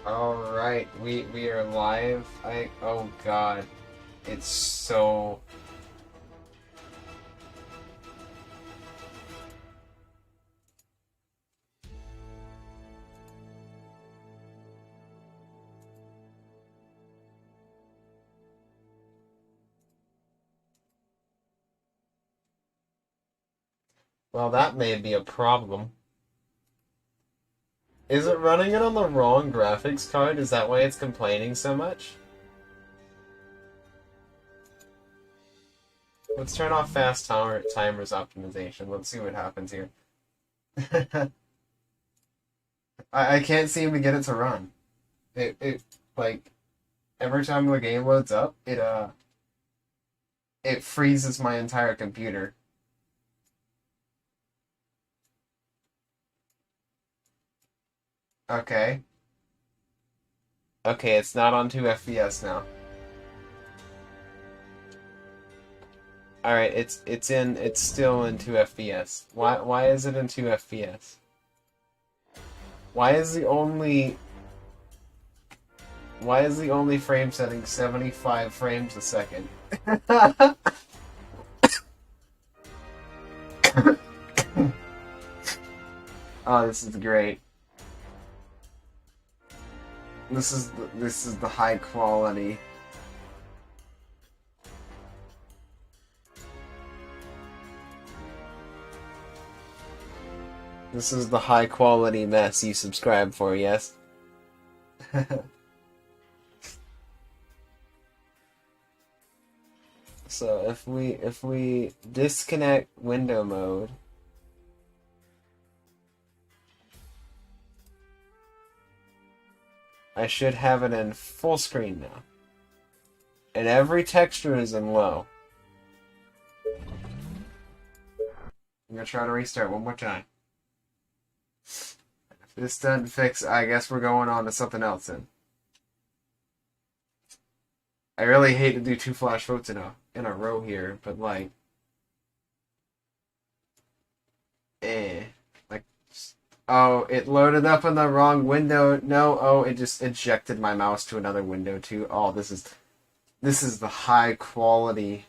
Alright, we are live. Oh god. It's so well, that may be a problem. Is it running it on the wrong graphics card? Is that why it's complaining so much? Let's turn off fast timers optimization. Let's see what happens here. I can't seem to get it to run. It like every time the game loads up, it freezes my entire computer. Okay. Okay, it's not on 2 FPS now. Alright, it's still in 2 FPS. Why is it in 2 FPS? Why is the only frame setting 75 frames a second? Oh, this is great. This is the high quality. This is the high quality mess you subscribe for, yes? So if we disconnect window mode, I should have it in full screen now. And every texture is in low. I'm gonna try to restart one more time. If this doesn't fix, I guess we're going on to something else then. I really hate to do 2 flash votes in a row here, but like, like, oh, it loaded up in the wrong window. No, oh, it just ejected my mouse to another window too. Oh, this is the high quality,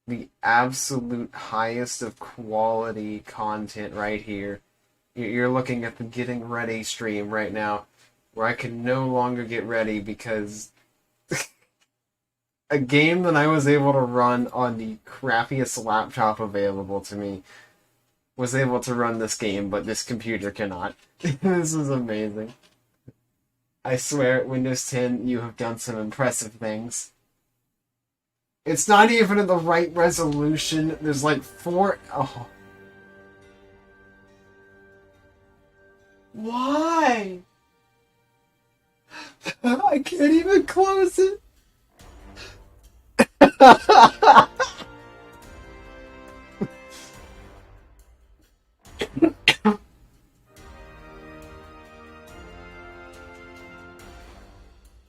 the absolute highest of quality content right here. You're looking at the getting ready stream right now, where I can no longer get ready because a game that I was able to run on the crappiest laptop available to me was able to run this game, but this computer cannot. This is amazing. I swear, Windows 10, you have done some impressive things. It's not even in the right resolution. There's like 4... Oh. Why? I can't even close it.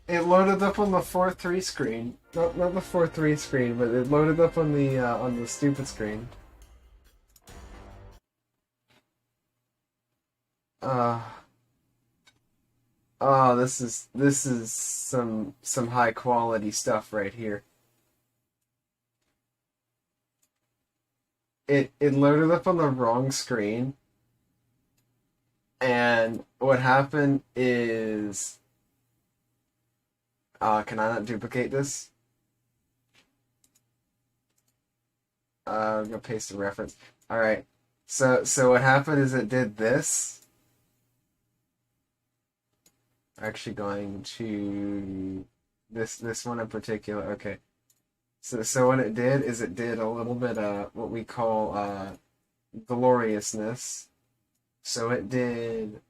It loaded up on the 4:3 screen. Not the 4:3 screen, but it loaded up on the stupid screen. Uh oh, this is some high quality stuff right here. It loaded up on the wrong screen, and what happened is, can I not duplicate this? I'm gonna paste the reference. All right. So what happened is it did this. Actually, going to this one in particular. Okay. So what it did is it did a little bit of what we call gloriousness. So it did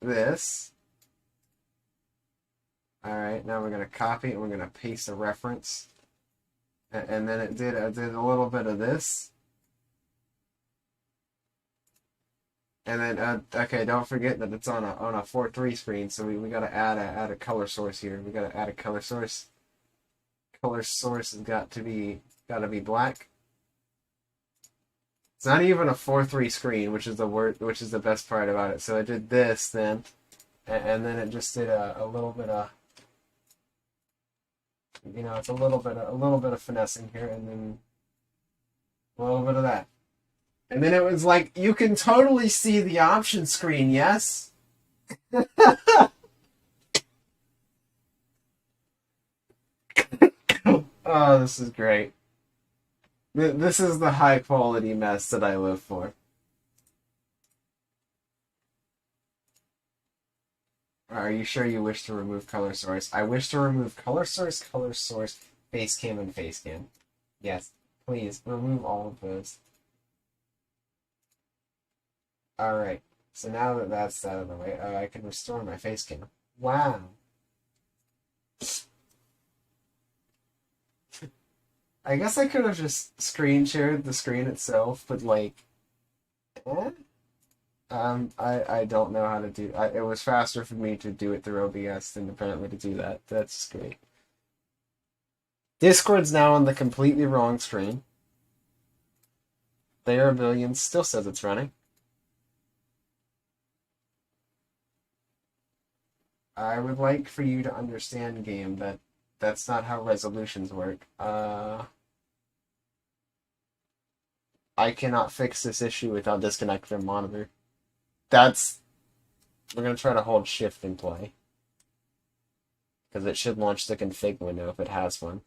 this. All right. Now we're gonna copy and we're gonna paste a reference. And then it did a little bit of this. And then okay, don't forget that it's on a 4:3 screen, so we gotta add a color source here. We gotta add a color source. Color source has gotta be black. It's not even a 4:3 screen, which is which is the best part about it. So I did this then, and then it just did a little bit of, it's a little bit of finessing here, and then a little bit of that. And then it was like, you can totally see the option screen, yes? Oh, this is great. This is the high quality mess that I live for. Are you sure you wish to remove color source? I wish to remove color source, face cam, and face cam. Yes, please, remove all of those. Alright, so now that that's out of the way, I can restore my face cam. Wow. I guess I could have just screen shared the screen itself, but like, eh? I don't know how to do. It was faster for me to do it through OBS than apparently to do that. That's great. Discord's now on the completely wrong screen. There are billions still says it's running. I would like for you to understand, game, that that's not how resolutions work. I cannot fix this issue without disconnecting the monitor. We're going to try to hold shift in play. Because it should launch the config window if it has one.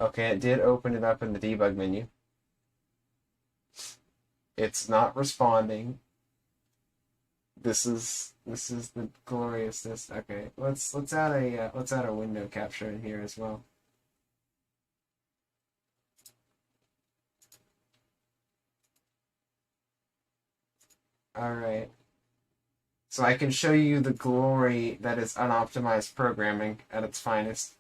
Okay, it did open it up in the debug menu. It's not responding. This is the gloriousness. Okay, let's add a window capture in here as well. All right. So I can show you the glory that is unoptimized programming at its finest.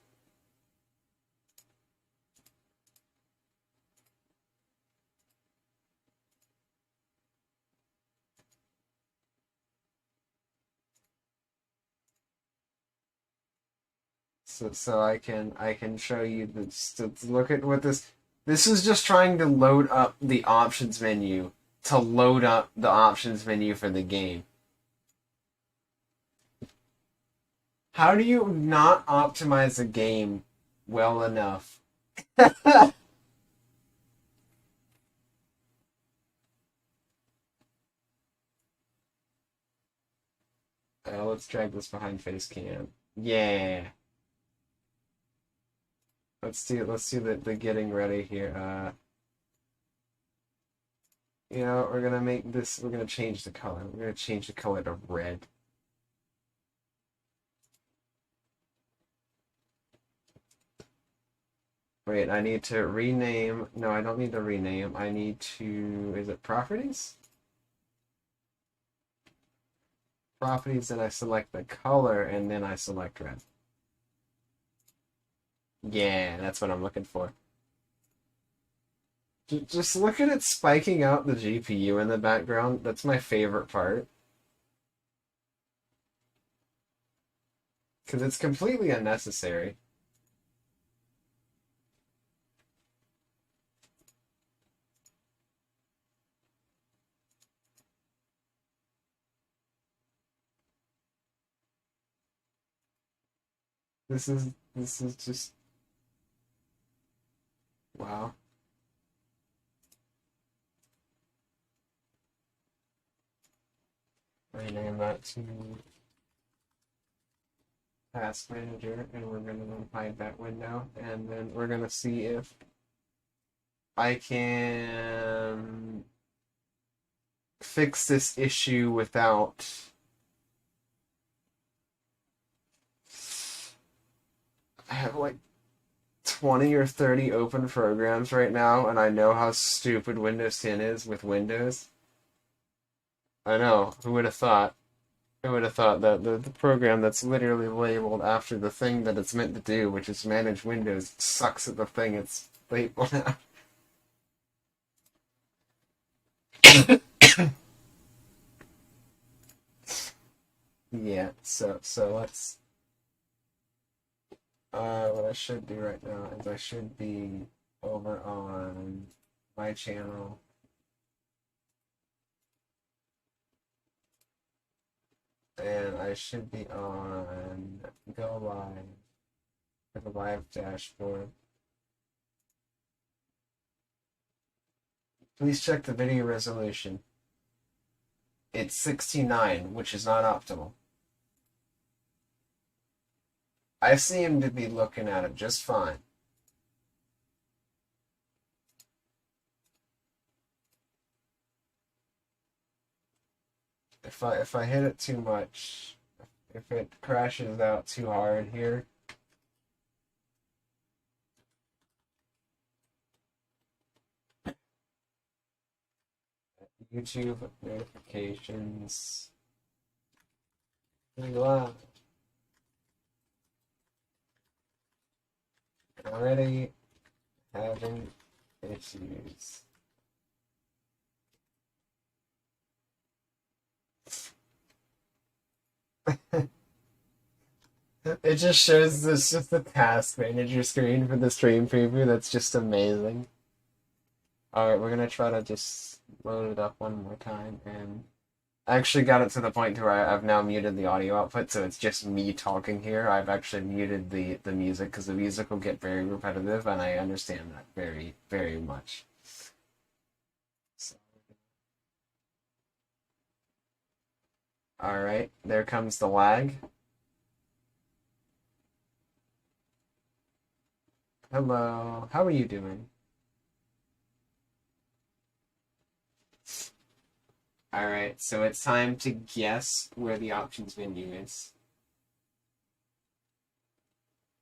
So I can show you this. Look at what this is just trying to load up the options menu to load up the options menu for the game. How do you not optimize a game well enough? Let's drag this behind face cam. Yeah. Let's do the getting ready here. We're gonna make this. We're gonna change the color. We're gonna change the color to red. Wait, I need to rename. No, I don't need to rename. I need to. Is it properties? Properties, and I select the color, and then I select red. Yeah, that's what I'm looking for. Just look at it spiking out the GPU in the background. That's my favorite part. Because it's completely unnecessary. This is just wow. Rename that to Task Manager, and we're going to hide that window, and then we're going to see if I can fix this issue without I have like 20 or 30 open programs right now, and I know how stupid Windows 10 is with Windows. I know, who would have thought? Who would have thought that the program that's literally labeled after the thing that it's meant to do, which is manage Windows, sucks at the thing it's labeled at? Yeah, so let's what I should do right now is I should be over on my channel, and I should be on Go Live for the live dashboard. Please check the video resolution. It's 69, which is not optimal. I seem to be looking at it just fine. If I hit it too much, if it crashes out too hard here, YouTube notifications. Live. Already having issues. It just shows this just the task manager screen for the stream preview. That's just amazing. Alright, we're gonna try to just load it up one more time, and I actually got it to the point to where I've now muted the audio output, so it's just me talking here. I've actually muted the music because the music will get very repetitive, and I understand that very, very much. So. Alright, there comes the lag. Hello, how are you doing? Alright, so it's time to guess where the options menu is.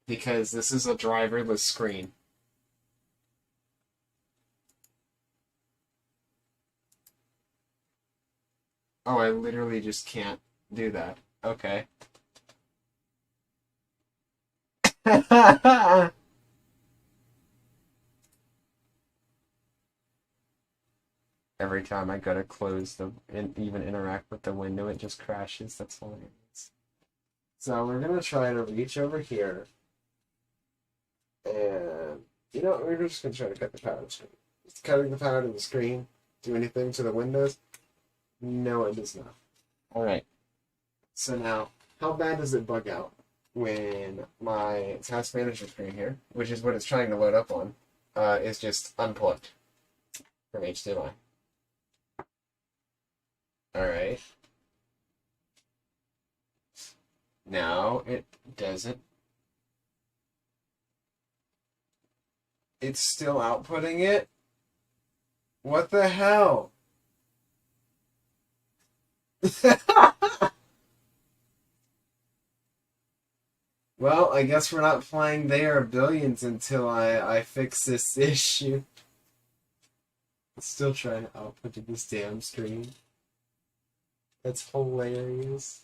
Because this is a driverless screen. Oh, I literally just can't do that. Okay. Every time I go to close even interact with the window, it just crashes. That's hilarious. So we're gonna try to reach over here, and we're just gonna try to cut the power to the screen. Is cutting the power to the screen do anything to the windows? No, it does not. All right. So now, how bad does it bug out when my task manager screen here, which is what it's trying to load up on, is just unplugged from HDMI? Alright. Now it doesn't. It's still outputting it? What the hell? Well, I guess we're not playing They Are Billions until I fix this issue. Still trying to output to this damn screen. That's hilarious.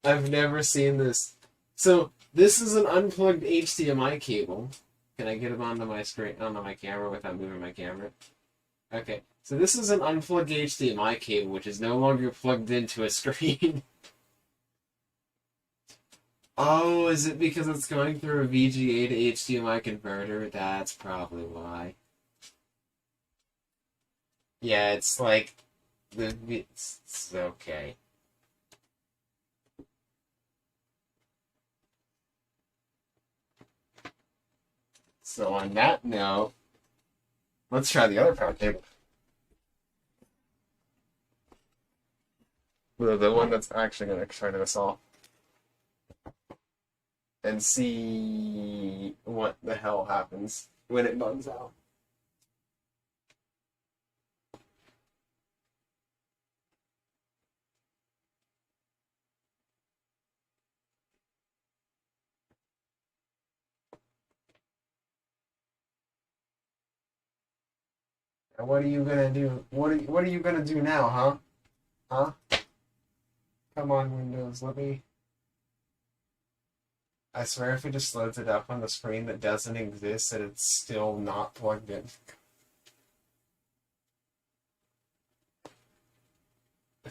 I've never seen this. So, this is an unplugged HDMI cable. Can I get it onto my screen, onto my camera without moving my camera? Okay, so this is an unplugged HDMI cable, which is no longer plugged into a screen. Oh, is it because it's going through a VGA to HDMI converter? That's probably why. Yeah, it's like it's okay. So on that note, let's try the other power cable. The one that's actually going to try to solve. And see what the hell happens when it bugs out. And what are you gonna do? What are you gonna do now, huh? Huh? Come on, Windows, let me. I swear if it just loads it up on the screen that doesn't exist, that it's still not plugged in.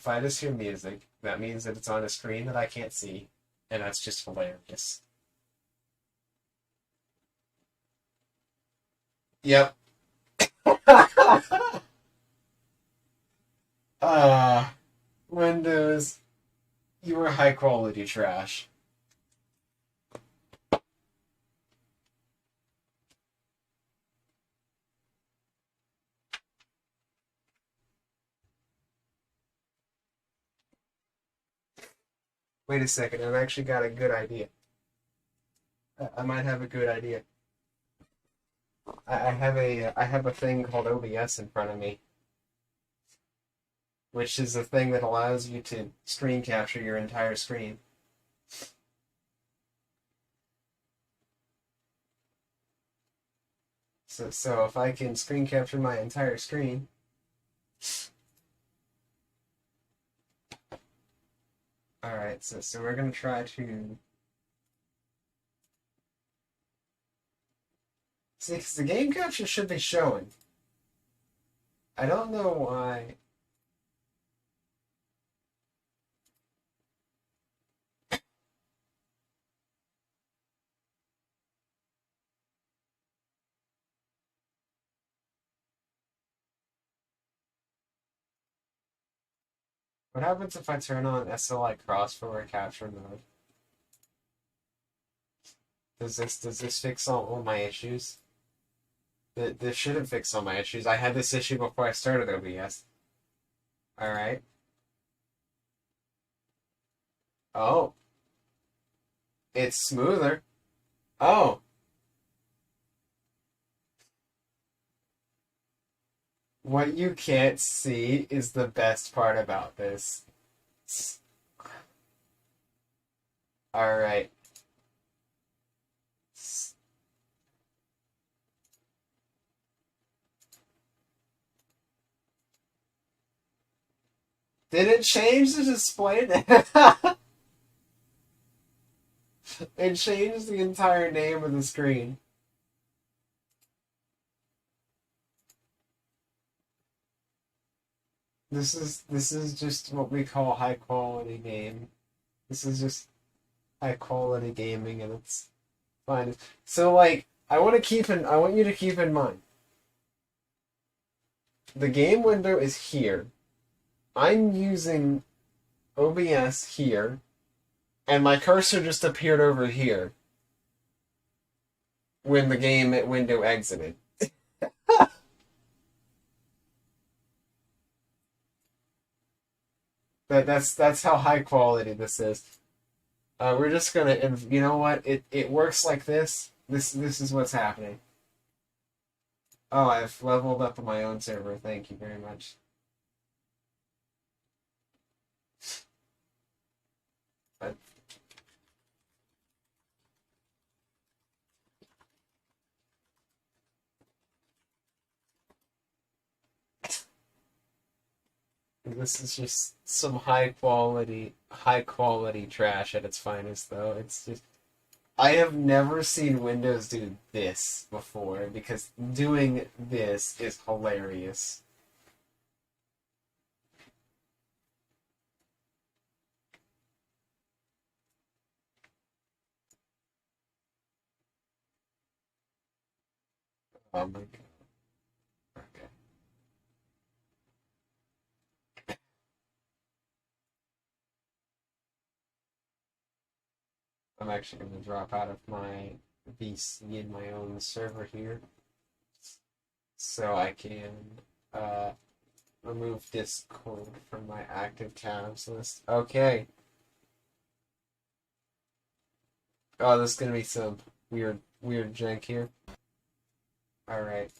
if I just hear music, that means that it's on a screen that I can't see, and that's just hilarious. Yep. uh, Windows, you are high quality trash. Wait a second, I've actually got a good idea. I might have a good idea. I have a thing called OBS in front of me, which is a thing that allows you to screen capture your entire screen. So if I can screen capture my entire screen, all right. So we're gonna try to see, because the game capture should be showing. I don't know why. What happens if I turn on SLI cross forward capture mode? Does this fix all my issues? This shouldn't fix all my issues. I had this issue before I started OBS. Alright. Oh. It's smoother. Oh. What you can't see is the best part about this. Alright. Did it change the display? It changed the entire name of the screen. This is just what we call high quality game. This is just high quality gaming, and it's fine. So like, I want you to keep in mind, the game window is here. I'm using OBS here, and my cursor just appeared over here when the game window exited. That's how high quality this is. We're just gonna, and you know what? It works like this. This is what's happening. Oh, I've leveled up on my own server. Thank you very much. But this is just some high quality trash at its finest, though. It's just, I have never seen Windows do this before, because doing this is hilarious. Oh my god. Okay. I'm actually going to drop out of my VC in my own server here, so I can remove Discord from my active tabs list. Okay. Oh, this is going to be some weird jank here. Alright.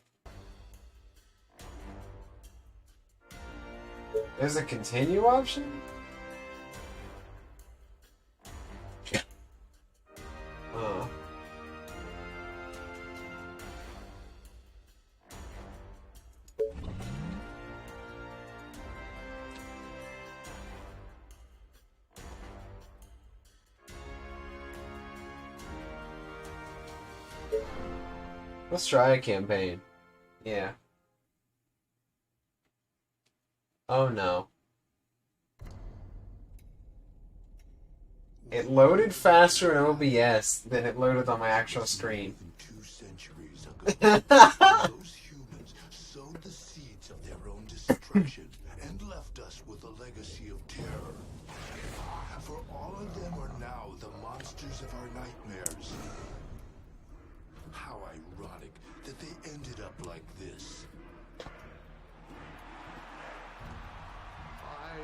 There's a continue option? Oh. Let's try a campaign. Yeah. Oh no. It loaded faster in OBS than it loaded on my actual screen. 2 centuries ago, those humans sowed the seeds of their own destruction and left us with a legacy of terror. For all of them are now the monsters of our nightmares. How ironic that they ended up like this. I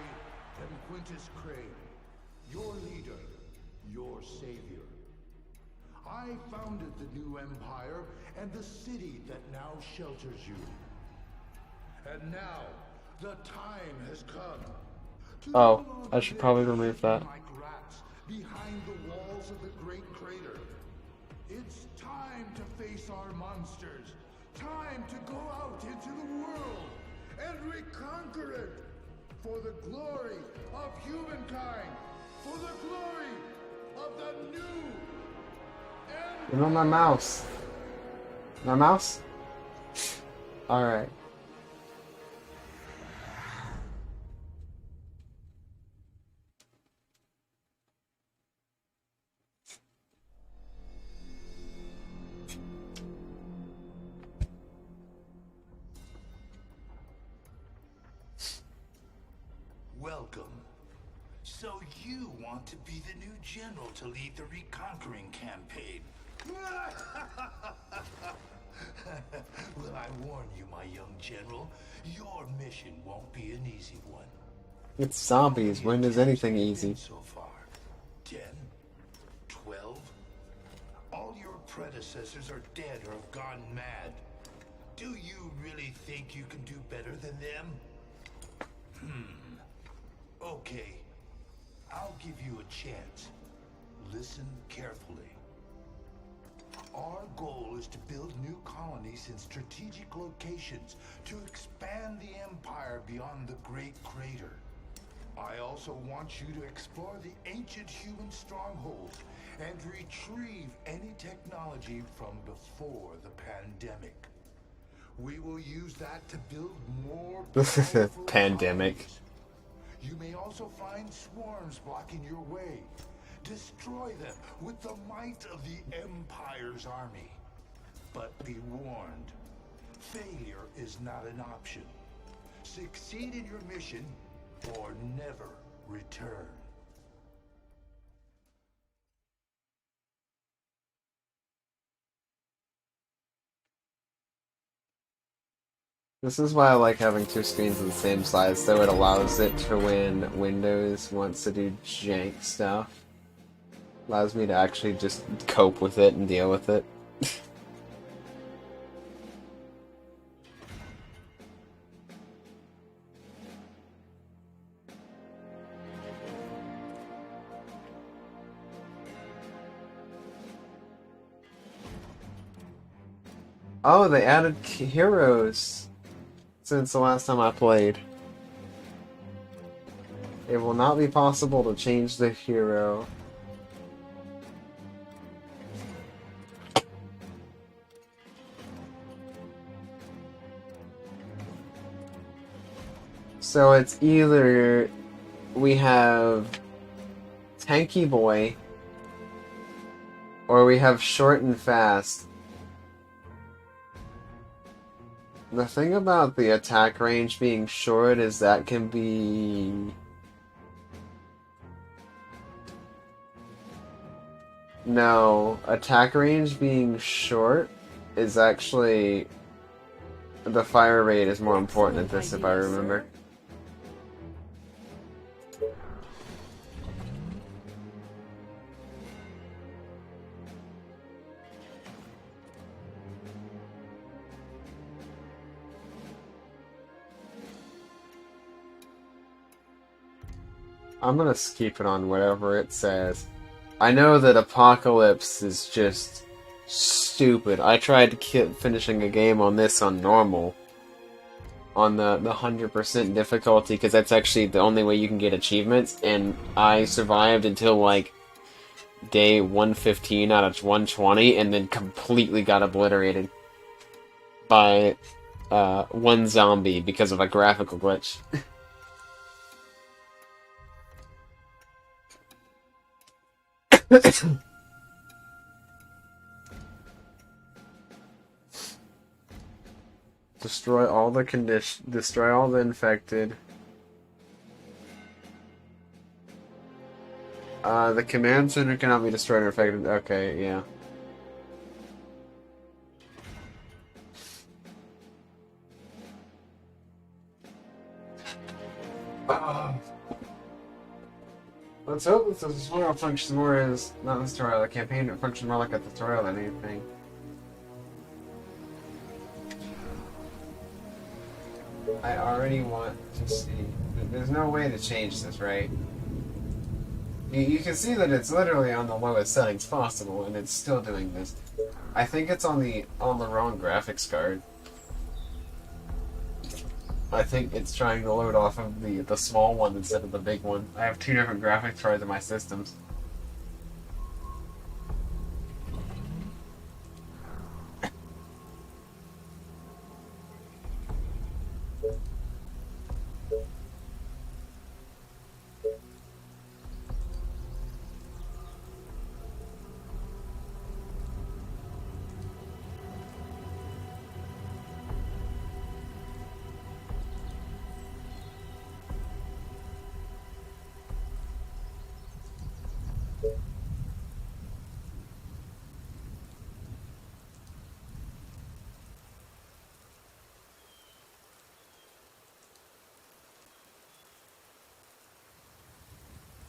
am Quintus Crane, your leader, your savior. I founded the new empire and the city that now shelters you. And now, the time has come. Oh, I should probably remove that. Like rats behind the walls of the Great Crater. It's time to face our monsters. Time to go out into the world and reconquer it. For the glory of humankind. For the glory of the new. You know my mouse. My mouse? Alright. Welcome. So you want to be the new general to lead the reconquering campaign? Well, I warn you, my young general, your mission won't be an easy one. It's zombies. When is anything easy? So far, 10, 12. All your predecessors are dead or have gone mad. Do you really think you can do better than them? Okay, I'll give you a chance. Listen carefully. Our goal is to build new colonies in strategic locations to expand the empire beyond the Great Crater. I also want you to explore the ancient human strongholds and retrieve any technology from before the pandemic. We will use that to build more powerful Pandemic. colonies. You may also find swarms blocking your way. Destroy them with the might of the Empire's army. But be warned, failure is not an option. Succeed in your mission or never return. This is why I like having two screens of the same size, so it allows it to when Windows wants to do jank stuff. Allows me to actually just cope with it and deal with it. Oh, they added heroes since the last time I played. It will not be possible to change the hero. So it's either we have Tanky Boy or we have Short and Fast. The thing about the attack range being short is that can be... No, attack range being short is actually... The fire rate is more important at this, if I remember. I'm gonna keep it on whatever it says. I know that Apocalypse is just stupid. I tried to keep finishing a game on this on normal. On the 100% difficulty, because that's actually the only way you can get achievements, and I survived until, like, day 115 out of 120, and then completely got obliterated by one zombie because of a graphical glitch. Destroy all the destroy all the infected. The command center cannot be destroyed or affected. Okay, yeah. Let's hope that the tutorial functions more as not the tutorial. The campaign functions more like a tutorial than anything. I already want to see. There's no way to change this, right? You can see that it's literally on the lowest settings possible, and it's still doing this. I think it's on the wrong graphics card. I think it's trying to load off of the small one instead of the big one. I have two different graphics cards in my systems.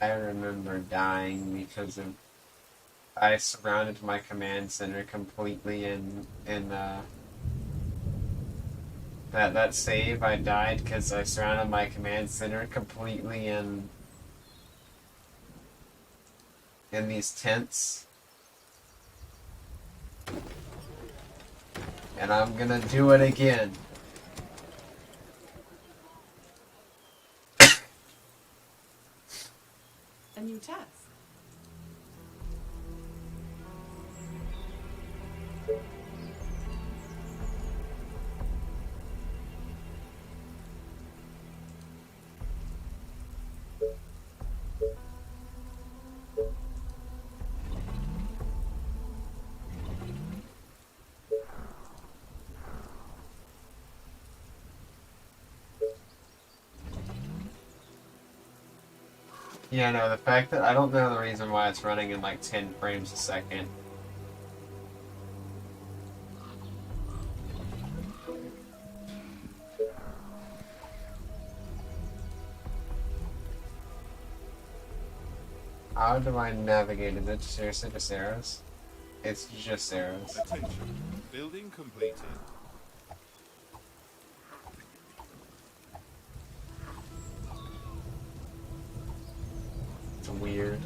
I remember dying because of I surrounded my command center completely in that save. I died because I surrounded my command center completely in these tents, and I'm gonna do it again. A new task. Yeah, no, the fact that I don't know the reason why it's running in like 10 frames a second. How do I navigate? Is it seriously just arrows? It's just arrows. Attention. Building completed. It's weird.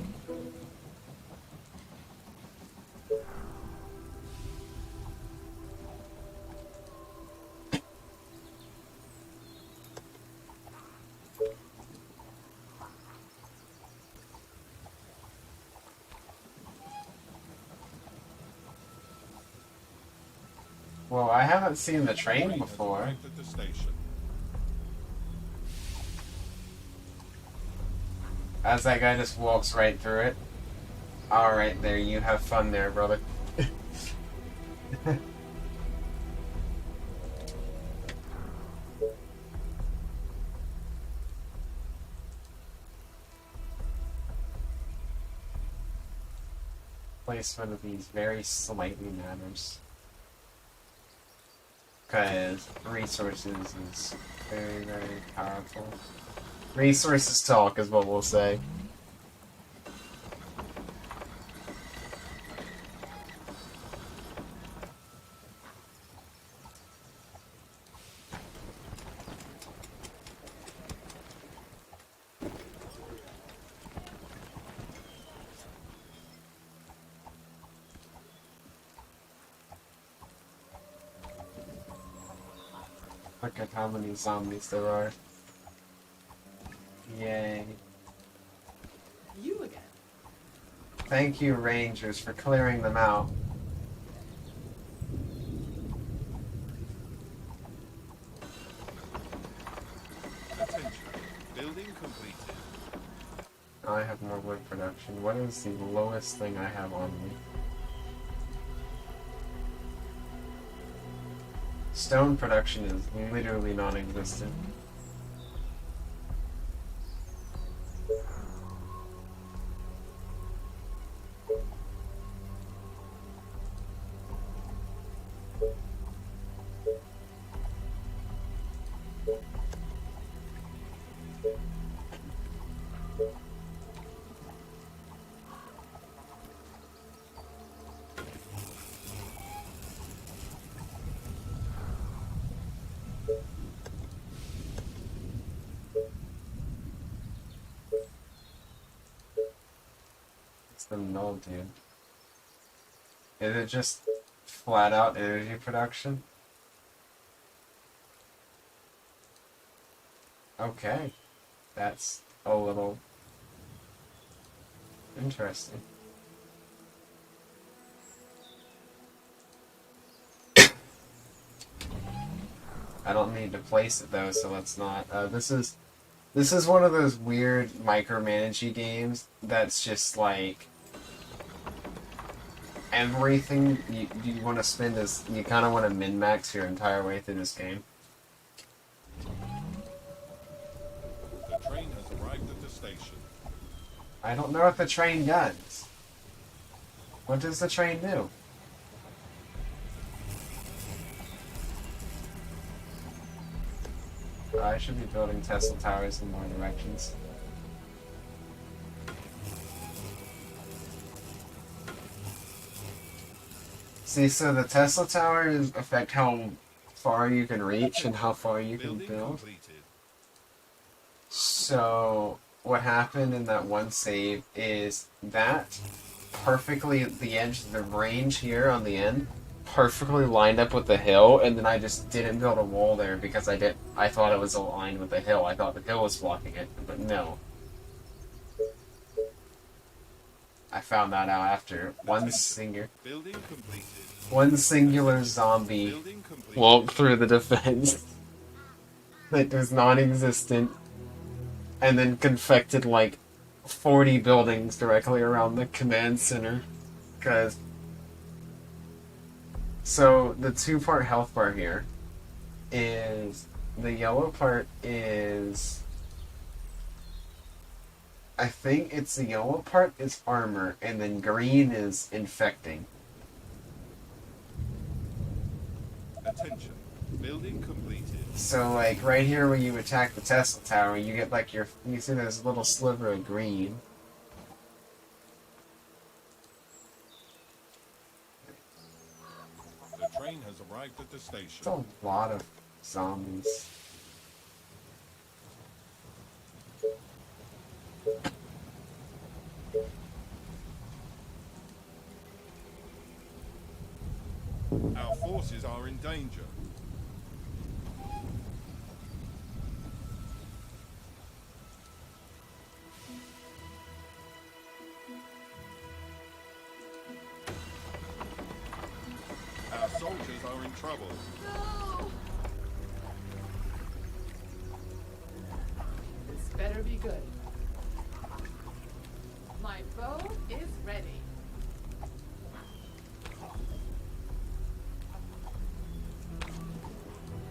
Well, I haven't seen the train before. Arrived at the station. As that guy just walks right through it. Alright there, you have fun there, brother. Placement of these very slightly matters. Because resources is very, very powerful. Resources talk is what we'll say. Look at how many zombies there are. Yay. You again. Thank you, Rangers, for clearing them out. Attention. Building completed. Now I have more wood production. what is the lowest thing I have on me? Stone production is literally non-existent. It's the null, dude. Is it just flat out energy production? Okay. That's a little interesting. I don't need to place it though, so let's not. This is one of those weird micromanagey games that's just like everything you want to spend is you kind of want to min-max your entire way through this game. The train has arrived at the station. I don't know what the train does. What does the train do? I should be building Tesla towers in more directions. See, so the Tesla towers affect how far you can reach and how far you can Building build. completed. So, what happened in that one save is that perfectly at the edge of the range here on the end perfectly lined up with the hill, and then I just didn't build a wall there because I thought it was aligned with the hill. I thought the hill was blocking it, but no. I found that out after one singular zombie Building completed. walked through the defense that was non-existent and then confected like 40 buildings directly around the command center. Because so the two-part health bar here is the yellow part is I think it's the yellow part is armor and then green is infecting. Attention. Building completed. So like right here when you attack the Tesla tower you get like you see this little sliver of green. The train has arrived at the It's station. a lot of zombies. Our forces are in danger. Our soldiers are in trouble. No! This better be good. My bow is ready.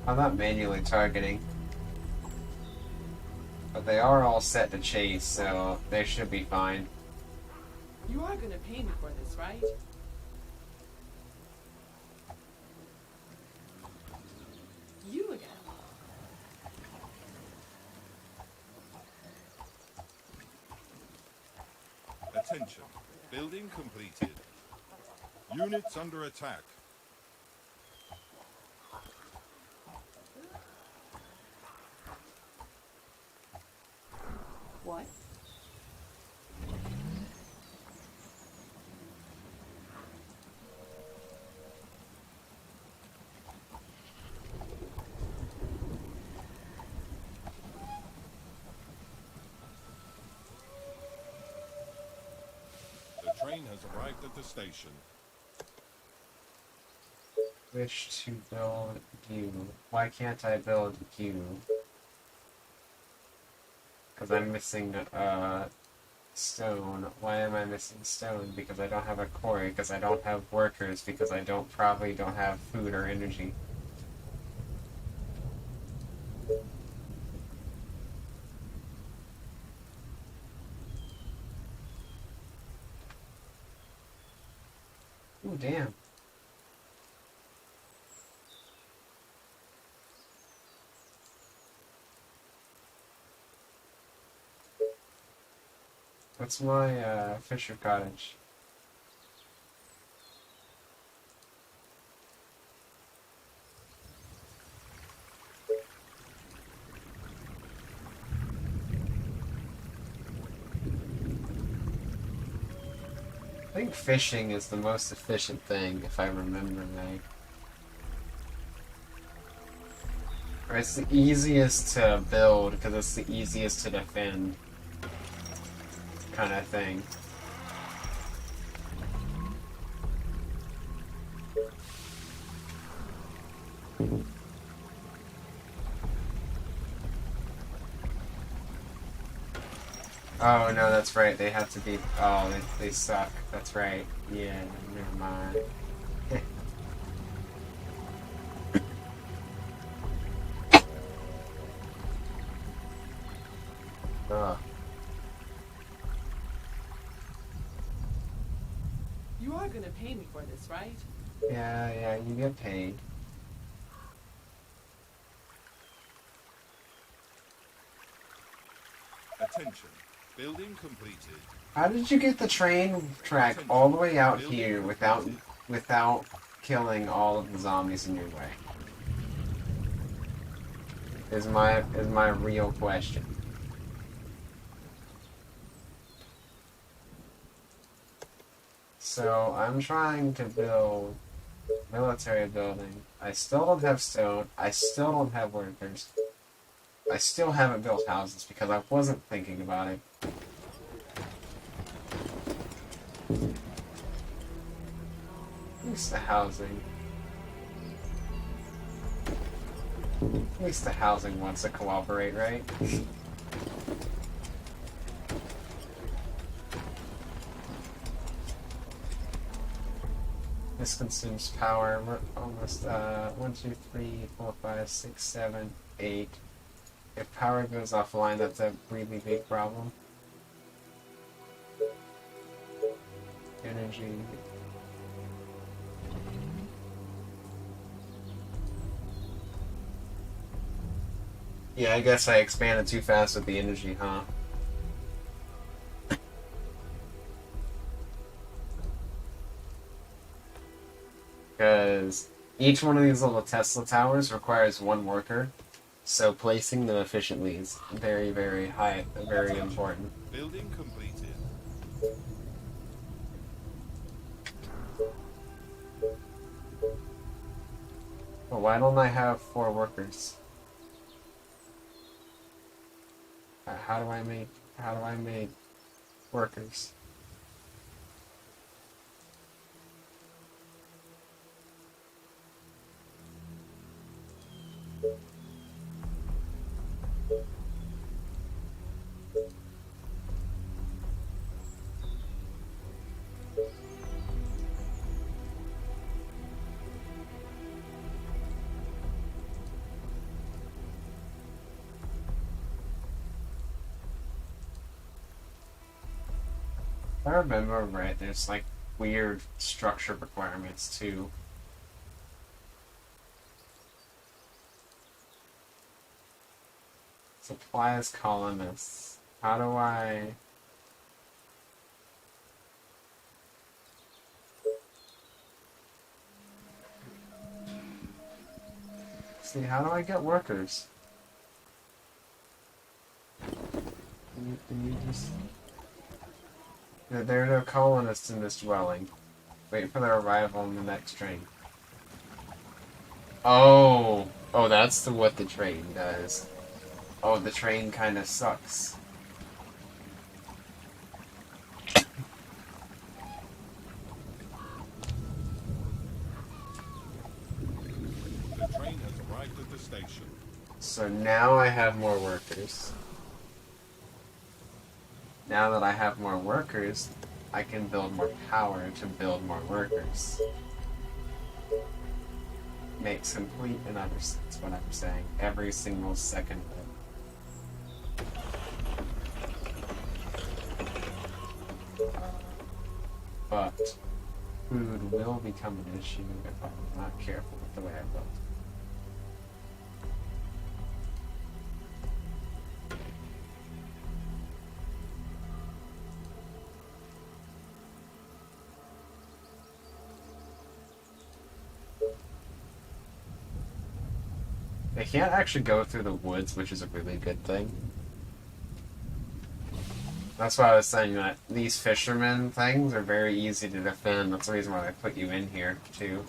I'm not manually targeting. But they are all set to chase, so they should be fine. You are gonna pay me for this, right? You again. Attention. Building completed. Units under attack. What? The train has arrived at the station. Wish to build you. Why can't I build you? Because I'm missing Stone. Why am I missing stone? Because I don't have a quarry, because I don't have workers, because I probably don't have food or energy. Ooh, damn. What's my Fisher Cottage? I think fishing is the most efficient thing, if I remember right. Or it's the easiest to build, because it's the easiest to defend. Kind of thing. Oh no, that's right. They have to be. Oh, they suck. That's right. Yeah, never mind. Ugh. You are gonna pay me for this, right? Yeah, you get paid. Attention. Building completed. How did you get the train track all the way out here without killing all of the zombies in your way? Is my real question. So I'm trying to build military building. I still don't have stone. I still don't have workers. I still haven't built houses because I wasn't thinking about it. At least the housing. At least the housing wants to cooperate, right? This consumes power. We're almost 1, 2, 3, 4, 5, 6, 7, 8. If power goes offline, that's a really big problem. Energy. Yeah, I guess I expanded too fast with the energy, huh? Because each one of these little Tesla towers requires one worker, so placing them efficiently is very, very high, very important. Building completed. But why don't I have 4 workers? How do I make workers? If I remember right, there's like weird structure requirements too. Supplies colonists. How do I... See, how do I get workers? Can you just... There are no colonists in this dwelling. Wait for their arrival in the next train. Oh! Oh, that's what the train does. Oh, the train kind of sucks. The train has arrived at the station. So now I have more workers. Now that I have more workers, I can build more power to build more workers. Makes complete and utter sense what I'm saying. Every single second of it. But food will become an issue if I'm not careful with the way I build. They can't actually go through the woods, which is a really good thing. That's why I was saying that these fishermen things are very easy to defend. That's the reason why I put you in here, too.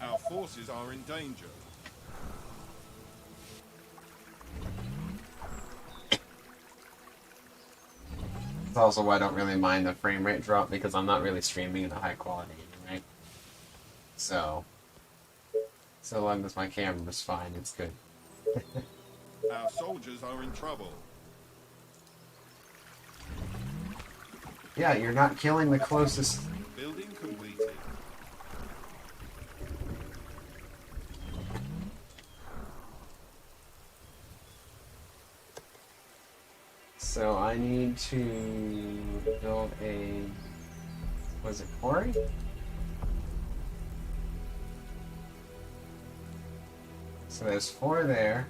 Our forces are in danger. That's also why I don't really mind the frame rate drop, because I'm not really streaming in a high quality anyway. So long as my camera's fine, it's good. Our soldiers are in trouble. Yeah, you're not killing the closest. Building completed. So I need to build a... Was it quarry? So there's 4 there.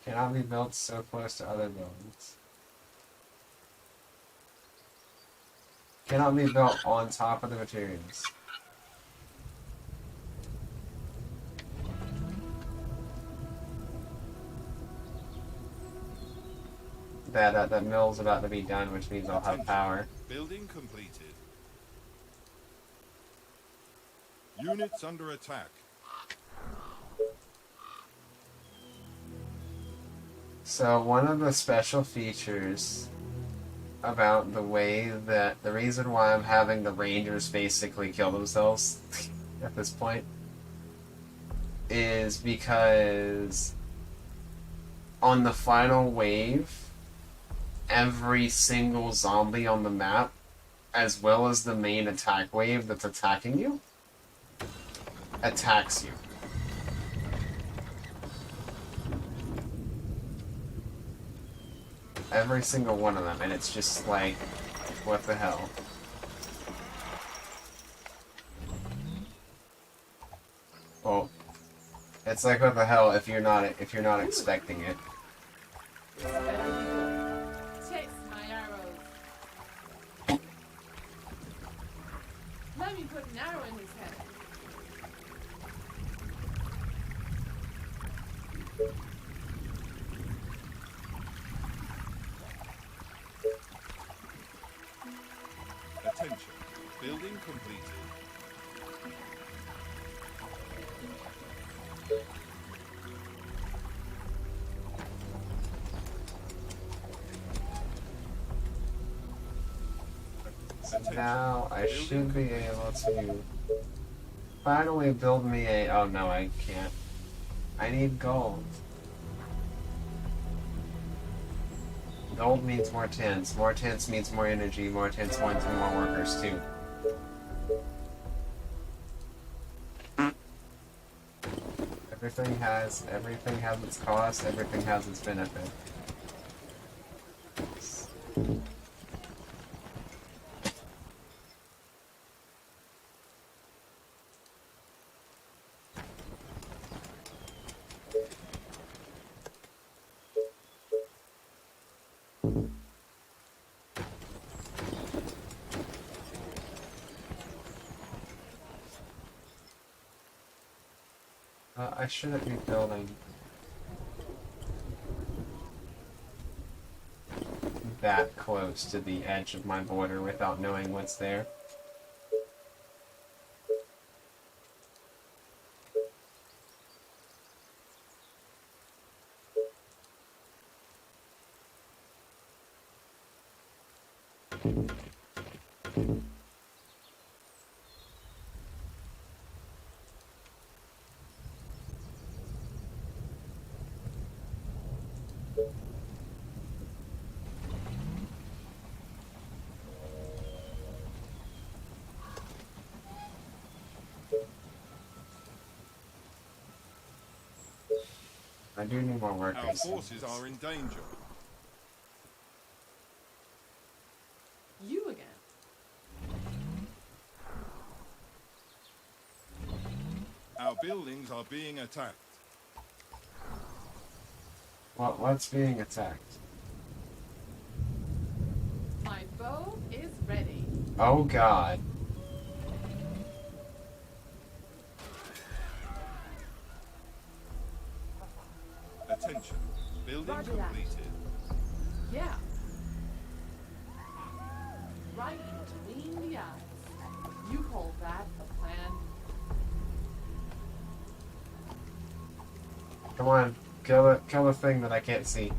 Cannot be built so close to other buildings. Cannot be built on top of the materials. That mill's about to be done, which means I'll have power. Building completed. Units under attack. So one of the special features about the way that the reason why I'm having the Rangers basically kill themselves at this point is because on the final wave, every single zombie on the map, as well as the main attack wave that's attacking you, attacks you. Every single one of them, and it's just like, what the hell? Well, it's like, what the hell if you're not expecting it. Chase my arrows. Let me put an arrow in his head. Attention. Building completed. Now I should be able to finally build me a... Oh no, I can't. I need gold. Gold means more tents. More tents means more energy. More tents means more workers too. Everything has its cost. Everything has its benefit. I shouldn't be building that close to the edge of my border without knowing what's there. I do need more Our workers. forces are in danger. You again. Our buildings are being attacked. What's being attacked? My bow is ready. Oh god. Attention. Building Roger that. completed. Yeah. Right between the eyes. You call that a plan? Come on. Kill the thing that I can't see.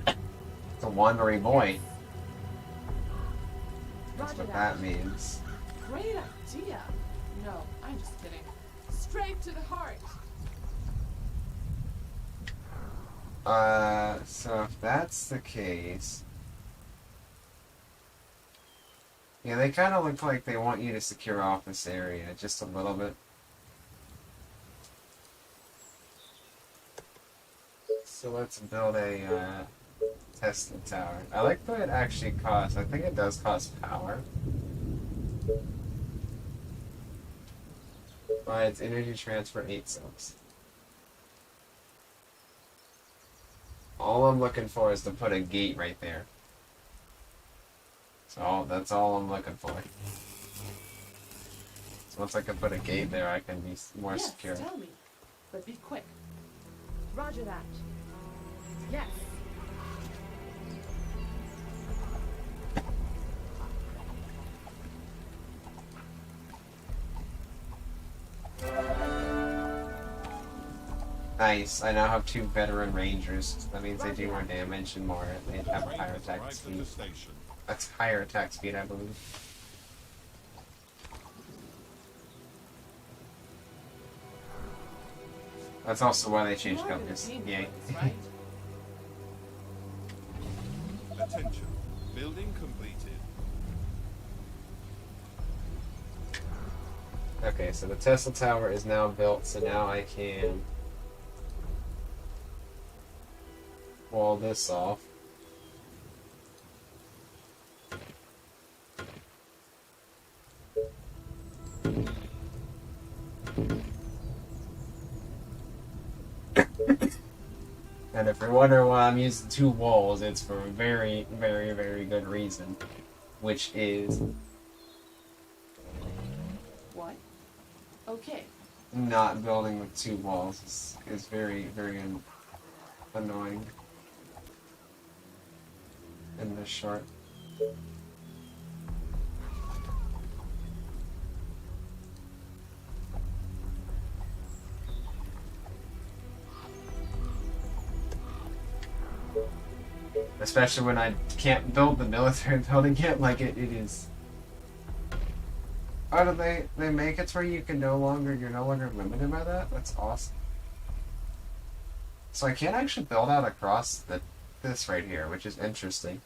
It's a wandering boy. That's Roger what that. that means. Great idea. No, I'm just kidding. Straight to the heart. So if that's the case... Yeah, they kind of look like they want you to secure off this area just a little bit. So let's build a Tesla tower. I like what it actually costs. I think it does cost power. Provides energy transfer 8 cents. All I'm looking for is to put a gate right there. So that's all I'm looking for. So once I can put a gate there, I can be more Yes, secure. tell me. But be quick. Roger that. Yes. Nice. I now have 2 veteran rangers. That means they do more damage and more. They have Train higher has attack arrived at speed. the station. That's higher attack speed, I believe. That's also why they changed You're colors. the Yay. place, right? Attention. Building completed. Okay, so the Tesla tower is now built, so now I can wall this off. And if you're wondering why I'm using 2 walls, it's for a very, very, very good reason. Which is What? Okay. not building with 2 walls is very, very annoying in this short. Especially when I can't build the military building yet, like it is. Oh, do they make it to where you're no longer limited by that? That's awesome. So I can't actually build out across this right here, which is interesting.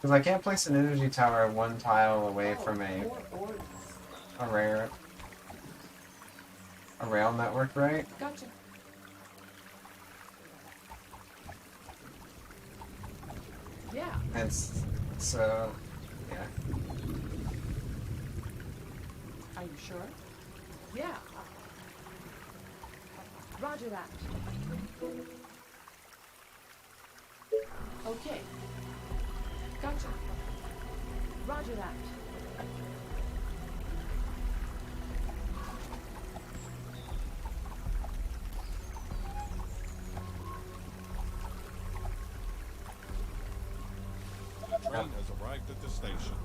Because I can't place an energy tower 1 tile away from a rail network, right? Gotcha. Yeah. And so, yeah. Are you sure? Yeah. Roger that. Okay. Gotcha. Roger that. The train has arrived at the station.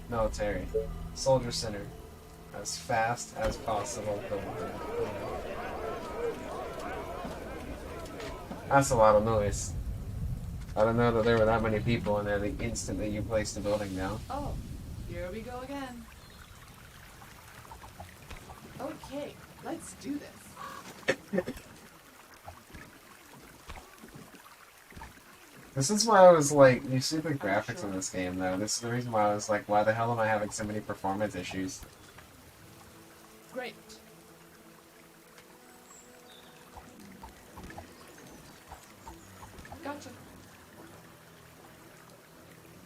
Military. Soldier Center. As fast as possible. That's a lot of noise. I don't know that there were that many people in there the instant that you placed the building down. Oh, here we go again. Okay, let's do this. This is why I was like, you see the graphics in this game though. This is the reason why I was like, why the hell am I having so many performance issues? Great. Gotcha.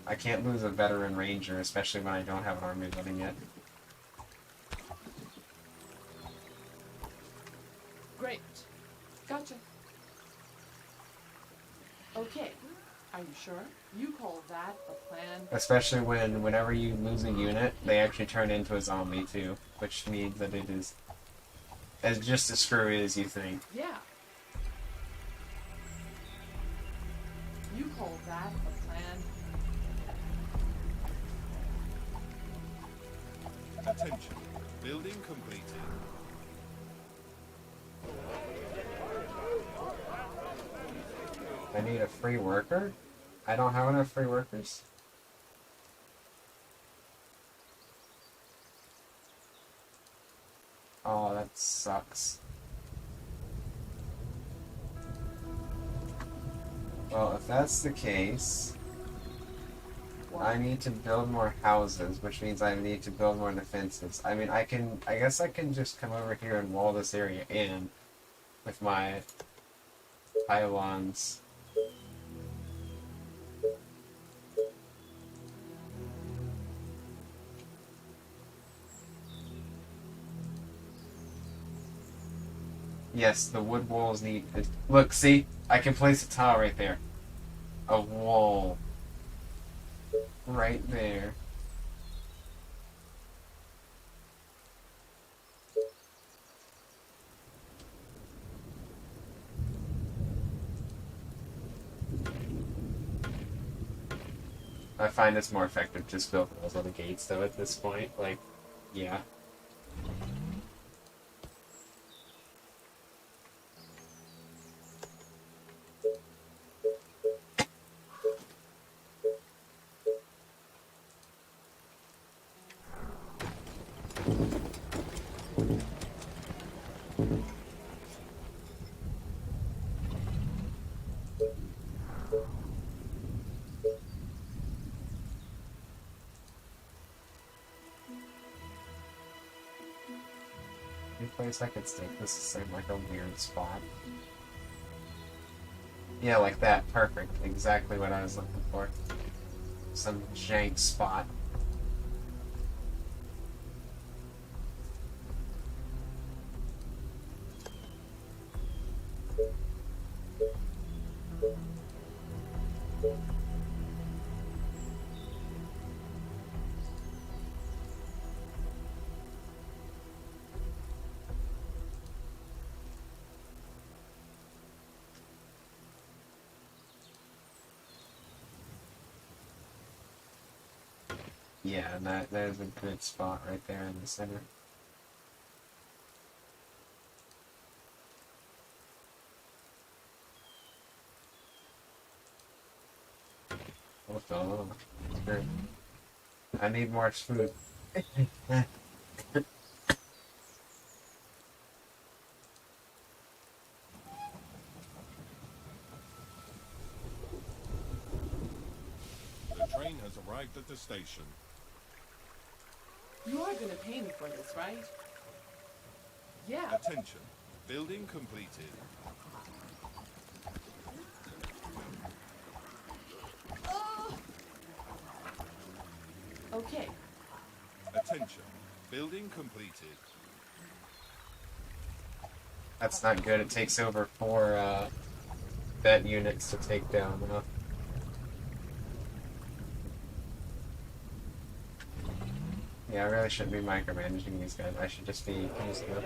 I can't lose a veteran ranger, especially when I don't have an army running yet. Great. Gotcha. Okay. Are you sure? You call that a plan? Especially whenever you lose a unit, they actually turn into a zombie too, which means that it is as just as screwy as you think. Yeah. You call that a plan? Attention. Building completed. I need a free worker? I don't have enough free workers? Oh, that sucks. Well, if that's the case, I need to build more houses, which means I need to build more defenses. I mean, I guess I can just come over here and wall this area in with my pylons. Yes, the wood walls need... Look, see? I can place a tile right there. A wall. Right there. I find it's more effective just building those other gates, though, at this point. Like, yeah. Any place I could stick this seemed like a weird spot. Yeah, like that. Perfect. Exactly what I was looking for. Some jank spot. Yeah, and there's a good spot right there in the center. Oh, sure. I need more food. The train has arrived at the station. You are gonna pay me for this, right? Yeah. Attention. Building completed. Okay. Attention. Building completed. That's not good. It takes over 4 vet units to take down. Yeah, I really shouldn't be micromanaging these guys. I should just be using them.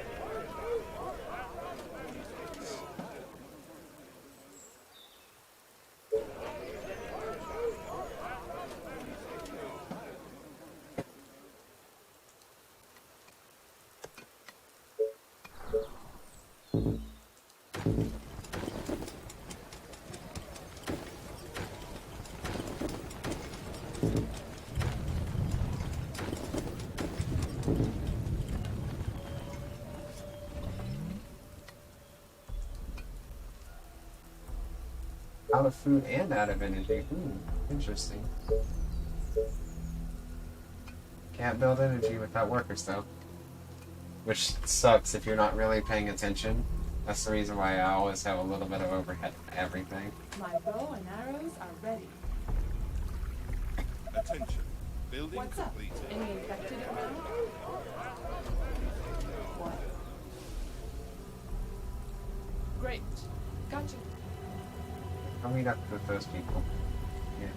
Out of food and out of energy. Interesting. Can't build energy without workers, though. Which sucks if you're not really paying attention. That's the reason why I always have a little bit of overhead for everything. My bow and arrows are ready. Attention. Building What's up? completed. Any infected around? What? Great. Gotcha. I'll meet up with those people. Yeah.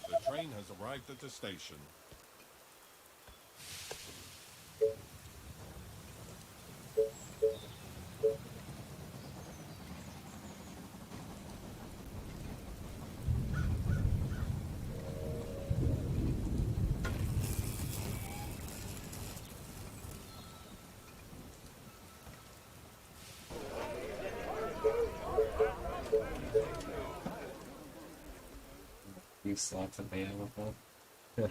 The train has arrived at the station. Few slots available. That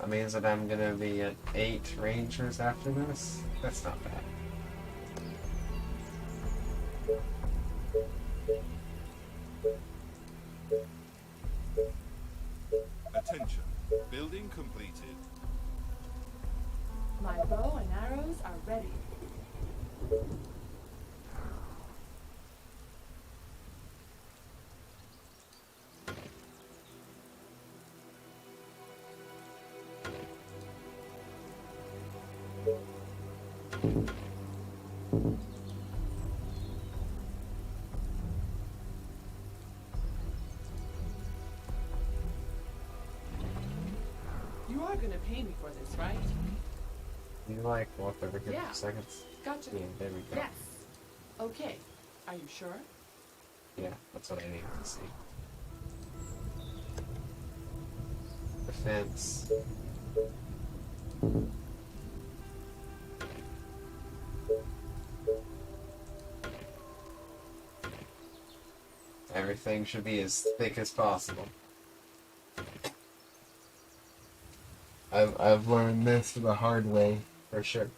means that I'm gonna be at 8 rangers after this. That's not bad. Attention. Building completed. My bow and arrows are ready. You are gonna pay me for this, right? You like walk over here Yeah. for seconds? Gotcha. Yeah, there we go. Yes. Okay. Are you sure? Yeah, that's what I need to see. Defense. Everything should be as thick as possible. I've learned this the hard way, for sure.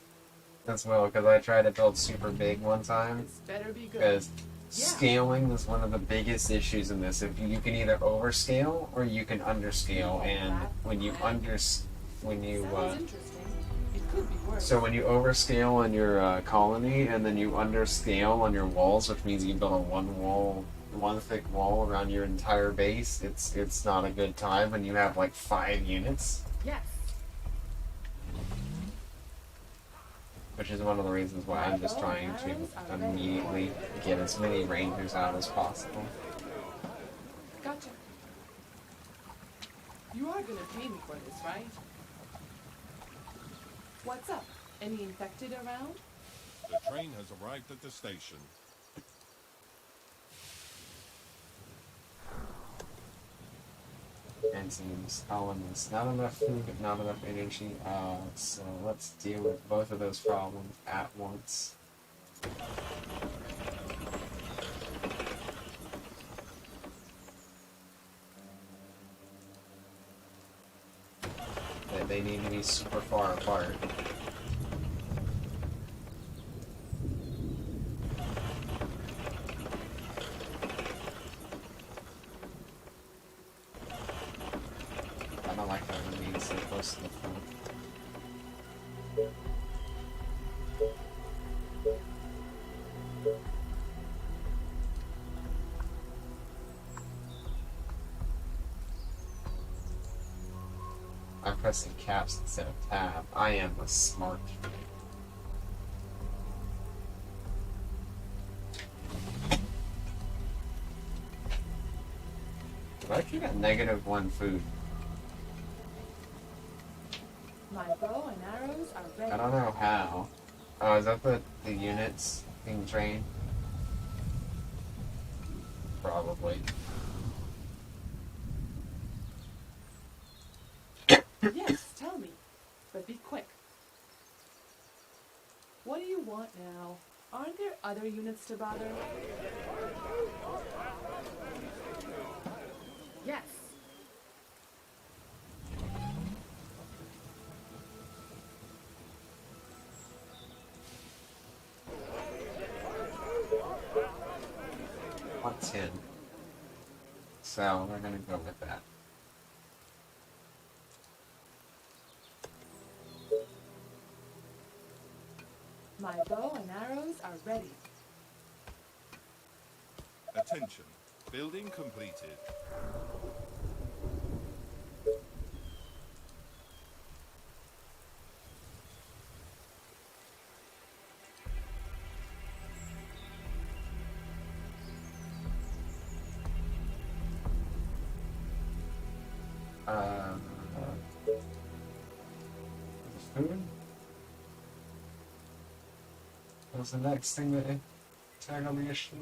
As well, because I tried to build super big one time. This better be good. Because Yeah. scaling is one of the biggest issues in this. If you can either overscale or you can underscale, and when you Sounds interesting. It could be worse. so when you overscale on your colony and then you underscale on your walls, which means you build a one thick wall around your entire base, it's not a good time when you have like 5 units, Yes. which is one of the reasons why I'm just trying to immediately get as many rangers out as possible. Gotcha. You are gonna pay me for this, right? What's up? Any infected around? The train has arrived at the station. And seems colonists. Not enough food, not enough energy. So let's deal with both of those problems at once. They need to be super far apart. I'm pressing caps instead of tab. I am a smart. I actually got -1 food. My bow and arrows are ready. I don't know how. Oh, is that the units being trained? Probably. Yes, tell me. But be quick. What do you want now? Aren't there other units to bother? Yes. Want 10. So we're gonna go with that. My bow and arrows are ready. Attention. Building completed. Uh, food? What was the next thing that tackled the issue?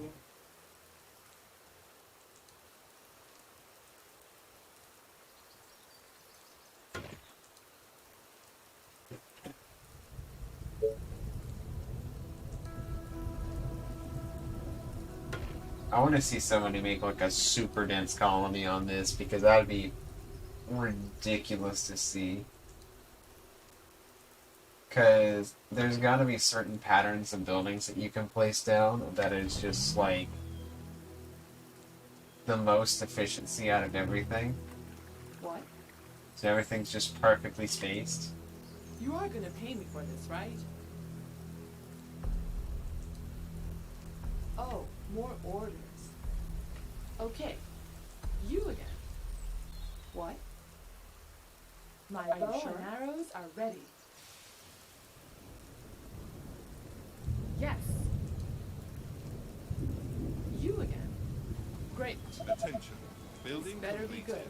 I want to see somebody make like a super dense colony on this because that'd be ridiculous to see. Because there's got to be certain patterns of buildings that you can place down that is just like the most efficiency out of everything. What? So everything's just perfectly spaced. You are gonna pay me for this, right? Oh, more orders. Okay. You again. What? My bow and arrows are ready. Yes. You again. Great. Attention. Building Better be completed.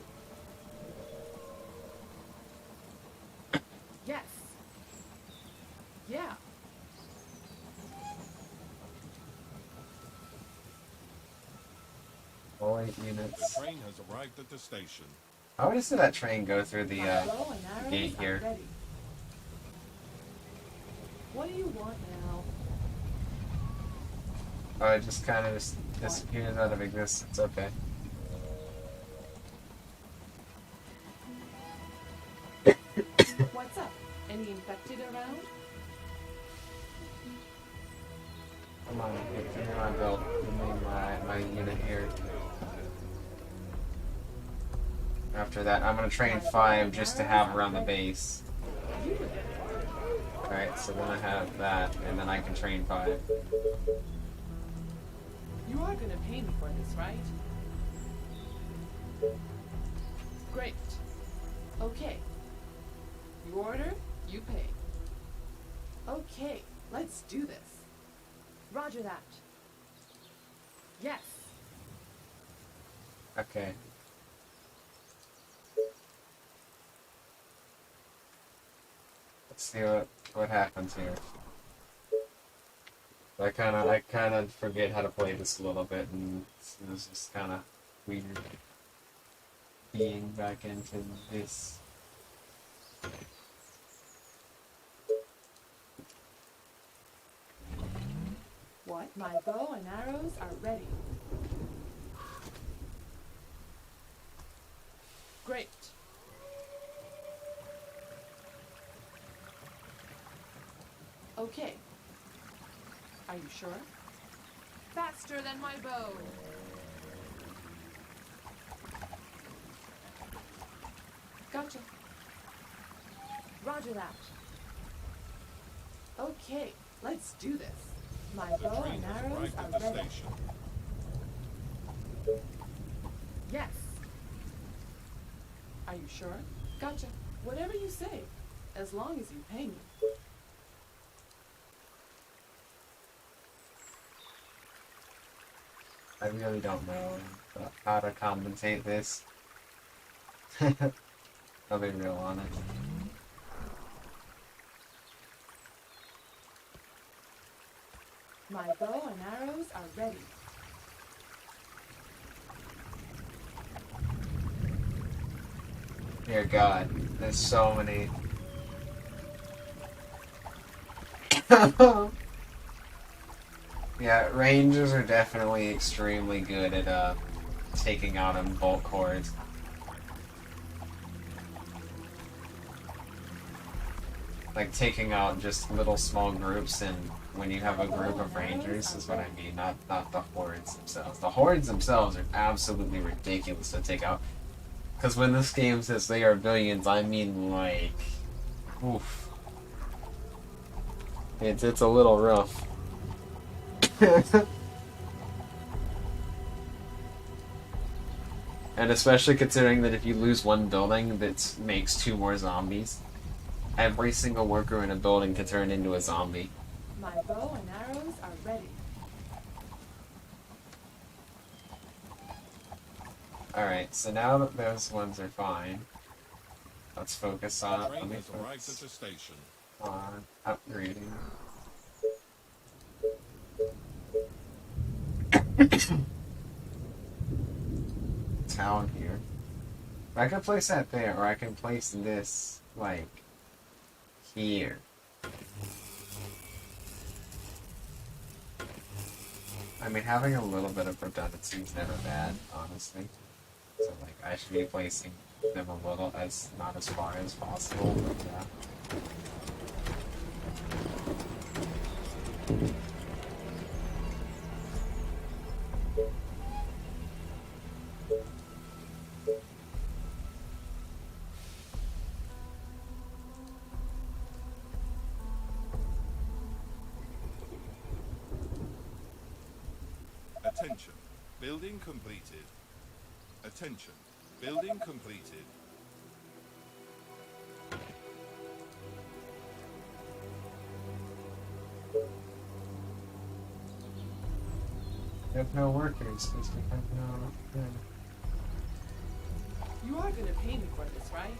good. Yes. Yeah. All 8 The units. train has arrived at the station. I want to see that train go through the My bow and arrows gate are here. ready. What do you want now? Oh, it just kind of just disappears out of existence. Okay. What's up? Any infected around? Come on, give me my belt. Give me my unit here. After that, I'm gonna train 5 just to have around the base. You again. Alright, so then I have that, and then I can train 5. You are gonna pay me for this, right? Great. Okay. You order, you pay. Okay, let's do this. Roger that. Yes. Okay. Let's see what happens here. I kind of forget how to play this a little bit, and it's just kind of weird being back into this. What? My bow and arrows are ready. Great. Okay. Are you sure? Faster than my bow. Gotcha. Roger that. Okay, let's do this. My The bow train and has arrows arrived are at the ready. station. Yes. Are you sure? Gotcha. Whatever you say, as long as you pay me. I really don't know how to compensate this. I'll be real honest. My bow and arrows are ready. Dear God, there's so many. Yeah, rangers are definitely extremely good at taking out in bulk hordes. Like taking out just little small groups, and when you have a group of rangers is what I mean, not the hordes themselves. The hordes themselves are absolutely ridiculous to take out. Because when this game says they are billions, I mean like, oof. It's a little rough. And especially considering that if you lose one building, that makes 2 more zombies. Every single worker in a building can turn into a zombie. My bow and arrows are ready. Alright, so now that those ones are fine, let's focus The on, train has arrived at the station. upgrading. Town here. I can place that there, or I can place this, like, here. I mean, having a little bit of redundancy is never bad, honestly. So, like, I should be placing them a little not as far as possible, but yeah. Attention. Building completed. Attention. Building completed. We have no workers, because we have no... You are gonna pay me for this, right?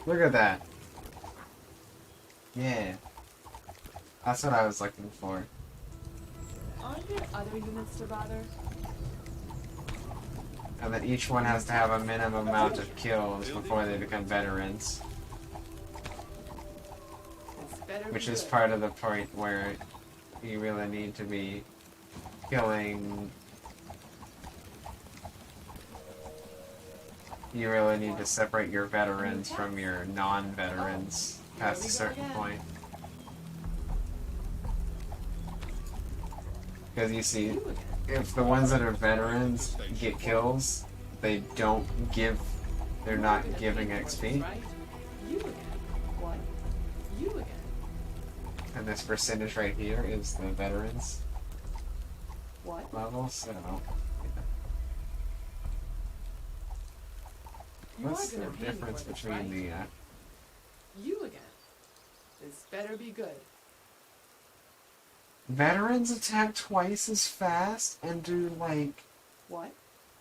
Look at that. Yeah. That's what I was looking for. Aren't there other units to bother? And that each one has to have a minimum amount of kills before they become veterans. This better Which be is good. part of the point where you really need to be killing... You really need to separate your veterans from your non-veterans past a certain point. Because you see, You again. if the ones that are veterans get kills, they don't give, they're You are not gonna giving pay me for this, XP. right? You again. What? You again. And this percentage right here is the veterans What? level, so... You What's are the gonna pay me difference for this, between right? the, You again. This better be good. veterans attack twice as fast and do, like, What?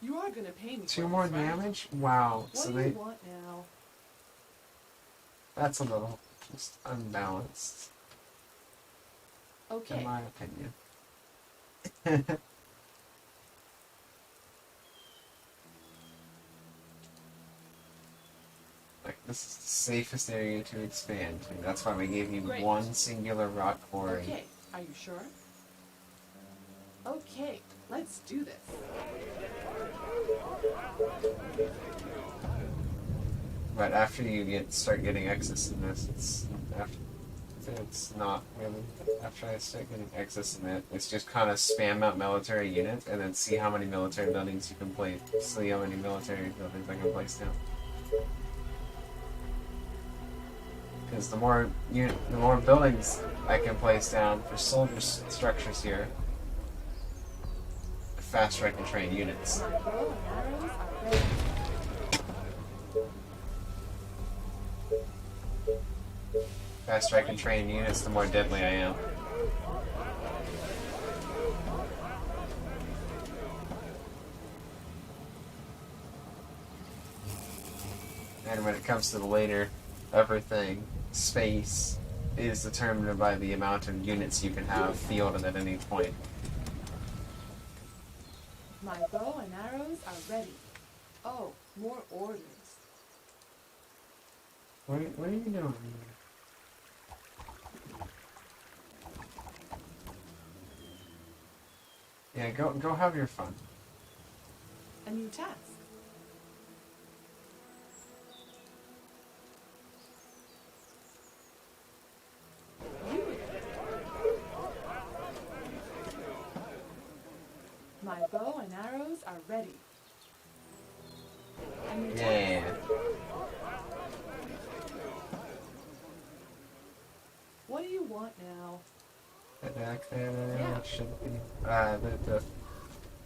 You are gonna pay me 2 for more this, right? damage? Wow, What so do they... you want now? That's a little just unbalanced, Okay. in my opinion. Like, this is the safest area to expand to. That's why we gave you Great. one singular rock quarry. Okay. Are you sure? Okay. Let's do this. But after you start getting excess in this, it's it's not really. After I start getting excess in it, it's just kind of spam out military units and then see how many military buildings you can place. See how many military buildings I can place down. Because the more buildings I can place down for soldier structures here, the faster I can train units. My bow and arrows are ready. Faster I can train units, the more deadly I am. And when it comes to the later everything, space is determined by the amount of units you can have fielded at any point. My bow and arrows are ready. Oh, more orders. What are you doing? Yeah, go have your fun. A new task. My bow and arrows are ready. A new task. Yeah. What do you want now? Back there, Yeah. it should be.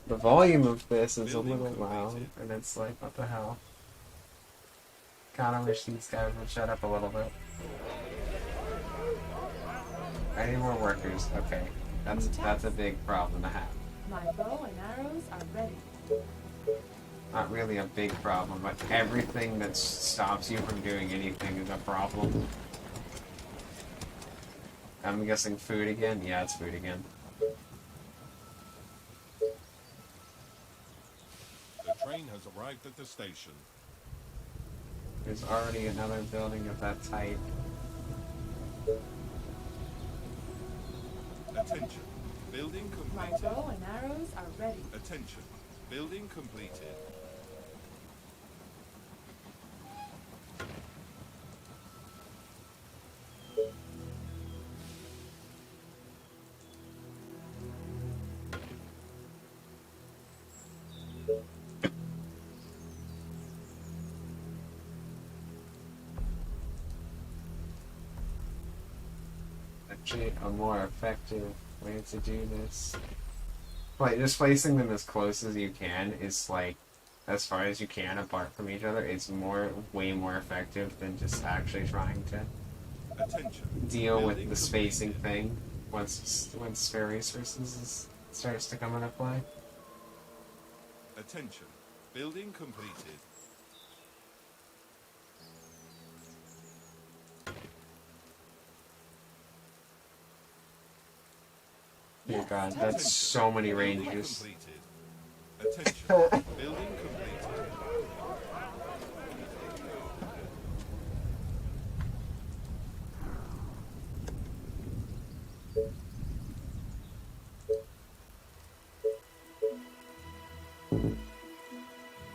The volume of this is a little loud, and it's like, what the hell? Kinda wish these guys would shut up a little bit. I need more workers. Okay, that's a big problem to have. My bow and arrows are ready. Not really a big problem, but everything that stops you from doing anything is a problem. I'm guessing food again? Yeah, it's food again. The train has arrived at the station. There's already another building of that type. Attention. Building My completed. bow and arrows are ready. Attention. Building completed. Actually, a more effective way to do this. Like, just placing them as close as you can is like, as far as you can apart from each other, it's way more effective than just actually trying to Attention. deal with Building the spacing completed. thing once spare resources starts to come into play. Attention. Building completed. Dear God, that's so many Building ranges. completed. Attention. Building completed.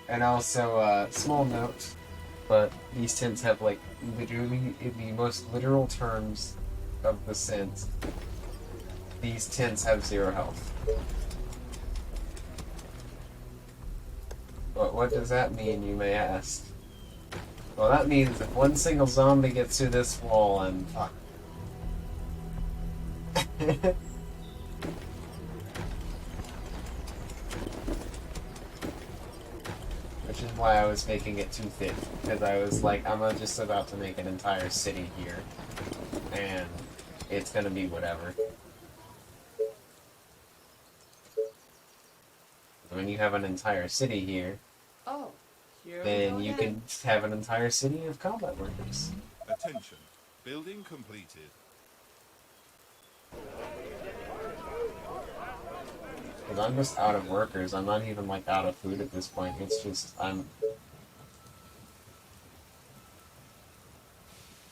And also, small note, but these tents have like literally, in the most literal terms of the sense, these tents have 0 health. But what does that mean, you may ask? Well, that means if one single zombie gets through this wall, I'm fucked. Which is why I was making it too thick, because I was like, I'm just about to make an entire city here, and it's gonna be whatever. When you have an entire city here, Oh, here we then go you again. can have an entire city of combat workers. Attention. Building completed. Because I'm just out of workers. I'm not even like out of food at this point. It's just I'm.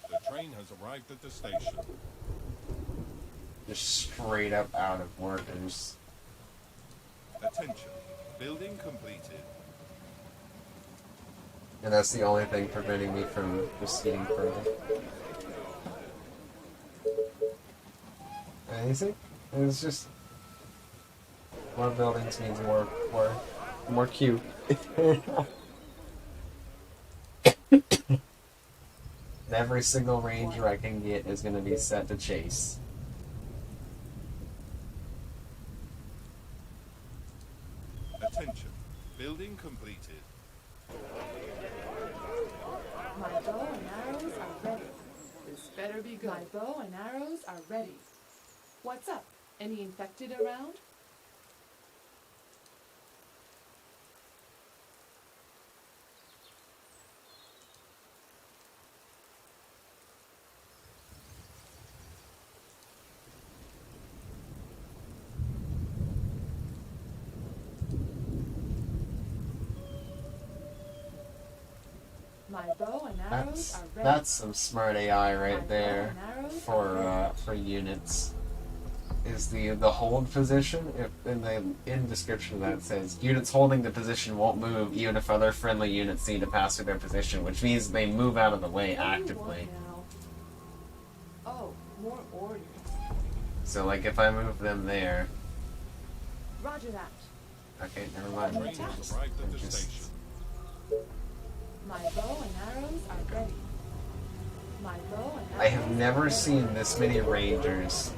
The train has arrived at the station. Just straight up out of workers. Attention. Building completed. And that's the only thing preventing me from proceeding further. You see? It's just more buildings means more cute. Every single ranger I can get is going to be set to chase. Attention. Building completed. My bow and arrows are ready. This better be good. My bow and arrows are ready. What's up? Any infected around? My bow and arrows are ready. That's some smart AI My right bow there and arrows are ready. for units. Is the hold position? If in the description of that it says units holding the position won't move even if other friendly units need to pass through their position, which means they move out of the way What do you actively. want now? Oh, more orders. So like if I move them there, Roger that. okay, never mind. Train has arrived at the Just- station. My bow and arrows are ready. My bow and arrows I have are never ready. seen this many rangers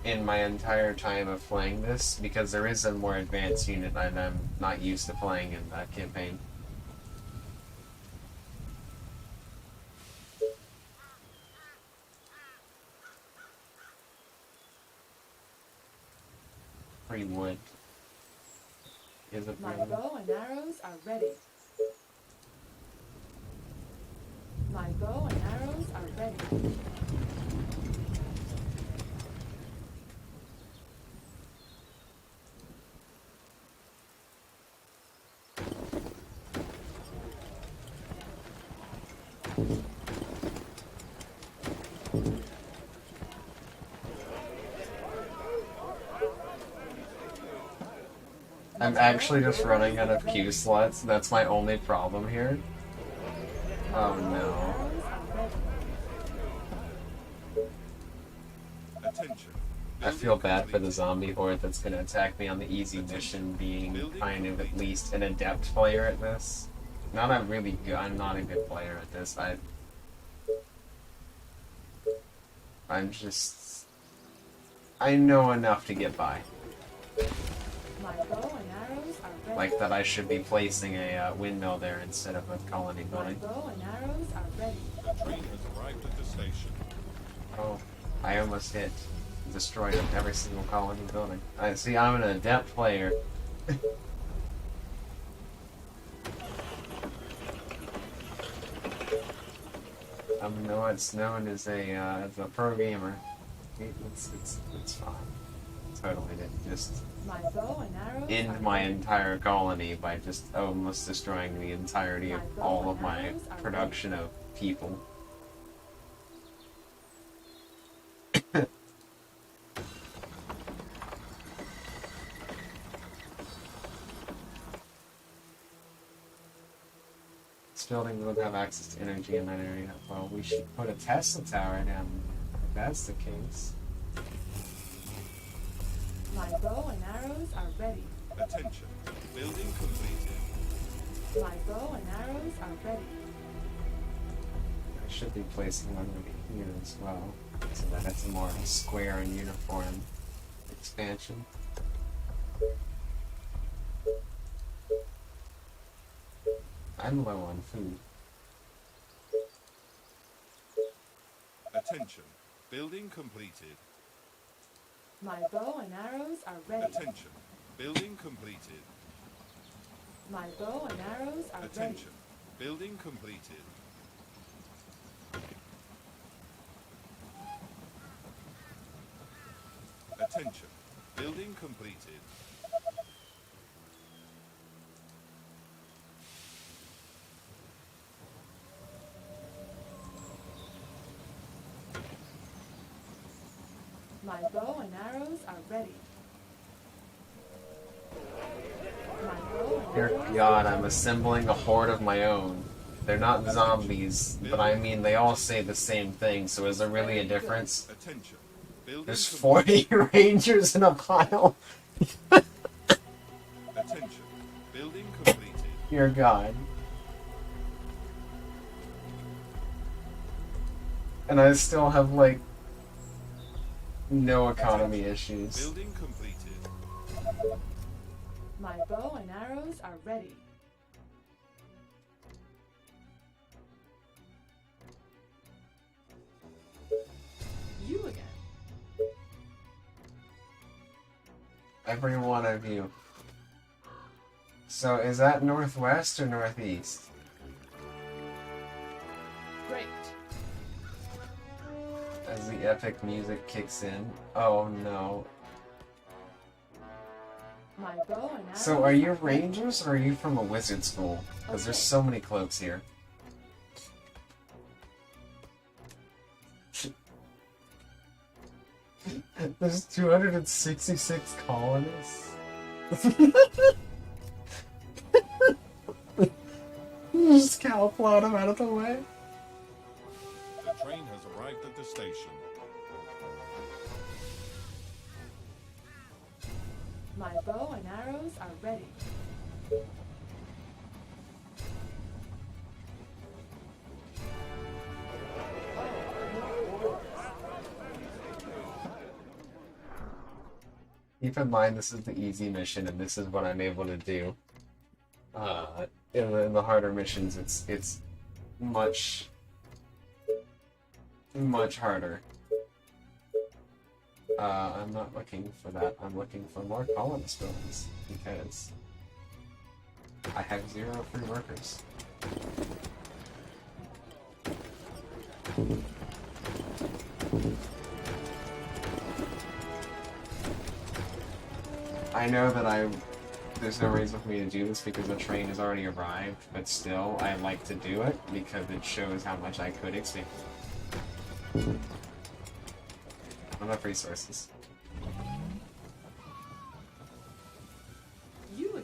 in my entire time of playing this, because there is a more advanced unit and I'm not used to playing in that campaign. Free wood. Is it My really? bow and arrows are ready. My bow and arrows are ready. I'm actually just running out of Q slots. That's my only problem here. Oh no. Arrows are ready. Attention. I feel bad for the zombie horde that's gonna attack me on the easy mission, being kind of at least an adept player at this. Not a really good. I'm not a good player at this. I'm just. I know enough to get by. My bow and arrows are ready. Like that, I should be placing a windmill there instead of a colony My building. bow and arrows are ready. The train has arrived at the station. Oh, I almost hit. Destroyed every single colony building. I see. I'm an adept player. I'm what's known as a pro gamer. It's fine. Totally didn't just My bow and arrows end are my ready. entire colony by just almost destroying the entirety of all of my production of people. This building would have access to energy in that area. Well, we should put a Tesla tower down there, if that's the case. My bow and arrows are ready. Attention. Building completed. My bow and arrows are ready. I should be placing one over here as well, so that it's a more square and uniform expansion. I'm low on food. Attention. Building completed. My bow and arrows are ready. Attention. Building completed. My bow and arrows are ready. Attention. Building completed. Attention. Building completed. My bow and arrows are ready. My bow and Dear arrows God, are I'm ready. assembling a horde of my own. They're not zombies, but I mean, they all say the same thing, so is there really a difference? Attention. Building There's complete. 40 rangers in a pile. Attention. Building completed. Dear God. And I still have, like, no economy issues. Building completed. My bow and arrows are ready. You again. Every one of you. So, is that northwest or northeast? Great. As the epic music kicks in. Oh no. My bow and arrows. So, are you ready. rangers or are you from a wizard school? Because there's so many cloaks here. There's 266 colonists. Just cowplot them out of the way. The train has arrived at the station. My bow and arrows are ready. Keep in mind, this is the easy mission, and this is what I'm able to do. In the harder missions, it's much harder. I'm not looking for that. I'm looking for more colonist buildings because I have 0 free workers. I know that there's no reason for me to do this because the train has already arrived, but still, I like to do it because it shows how much I could expand. Enough resources. You again.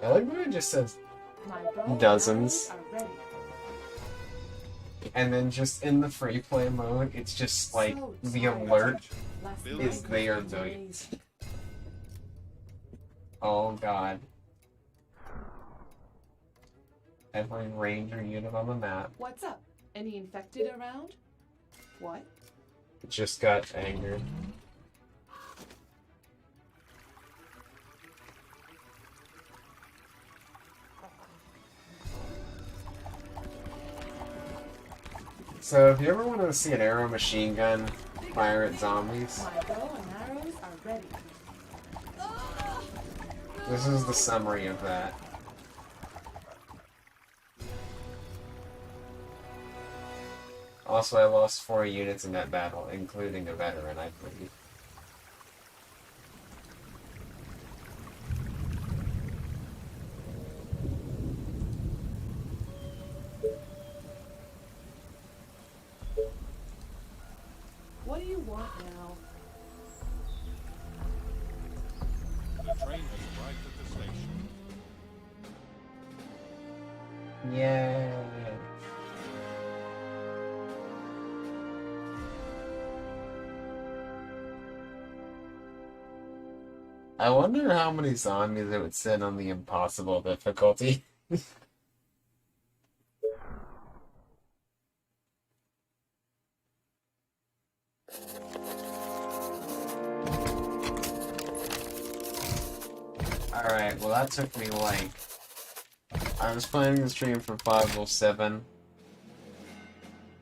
I like when it just says My bow and Dozens. arrows are ready. and then just in the free play mode, it's just like So the tired. alert Last Building is night there was though. amazing. Oh god. Every ranger unit on the map What's up? Any infected around? What? just got angered. So if you ever want to see an arrow machine gun fire at zombies, My bow and arrows are ready. this is the summary of that. Also, I lost 4 units in that battle, including a veteran, I believe. What do you want now? The train has arrived at the station. Yay! I wonder how many zombies it would send on the impossible difficulty. Alright, well that took me like... I was planning the stream for 5:07.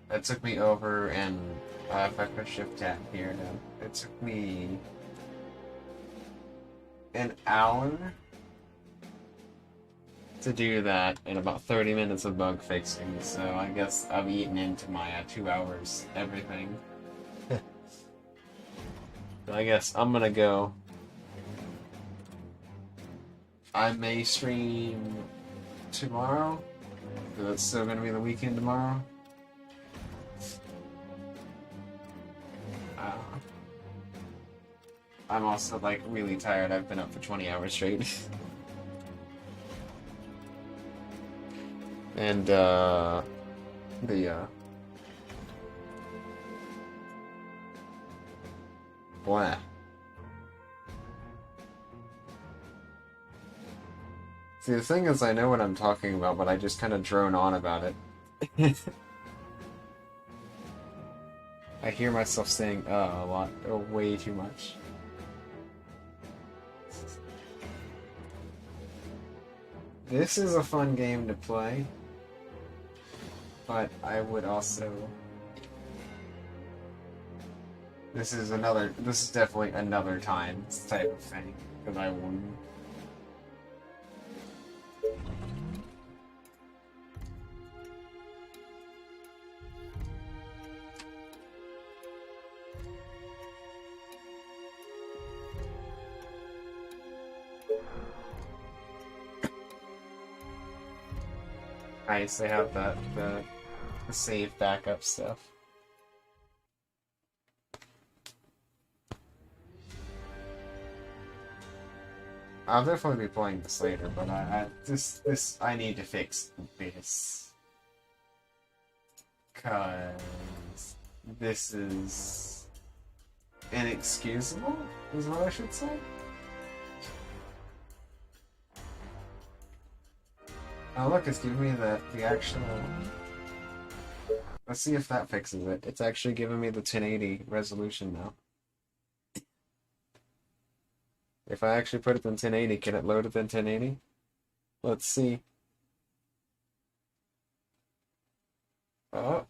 That took me over, and if I put shift tab here, now, it took me an hour to do that and about 30 minutes of bug fixing, so I guess I've eaten into my 2 hours everything. So I guess I'm gonna go. I may stream tomorrow, because it's still gonna be the weekend tomorrow. I'm also, like, really tired. I've been up for 20 hours straight. And, blah. See, the thing is, I know what I'm talking about, but I just kind of drone on about it. I hear myself saying, a lot, or way too much. This is a fun game to play, but I would also... This is definitely another time type of thing, that I wouldn't. Nice, they have the save backup stuff. I'll definitely be playing this later, but I need to fix this. Cause this is inexcusable, is what I should say. Oh look, it's giving me the actual... Let's see if that fixes it. It's actually giving me the 1080 resolution now. If I actually put it in 1080, can it load it in 1080? Let's see. Oh,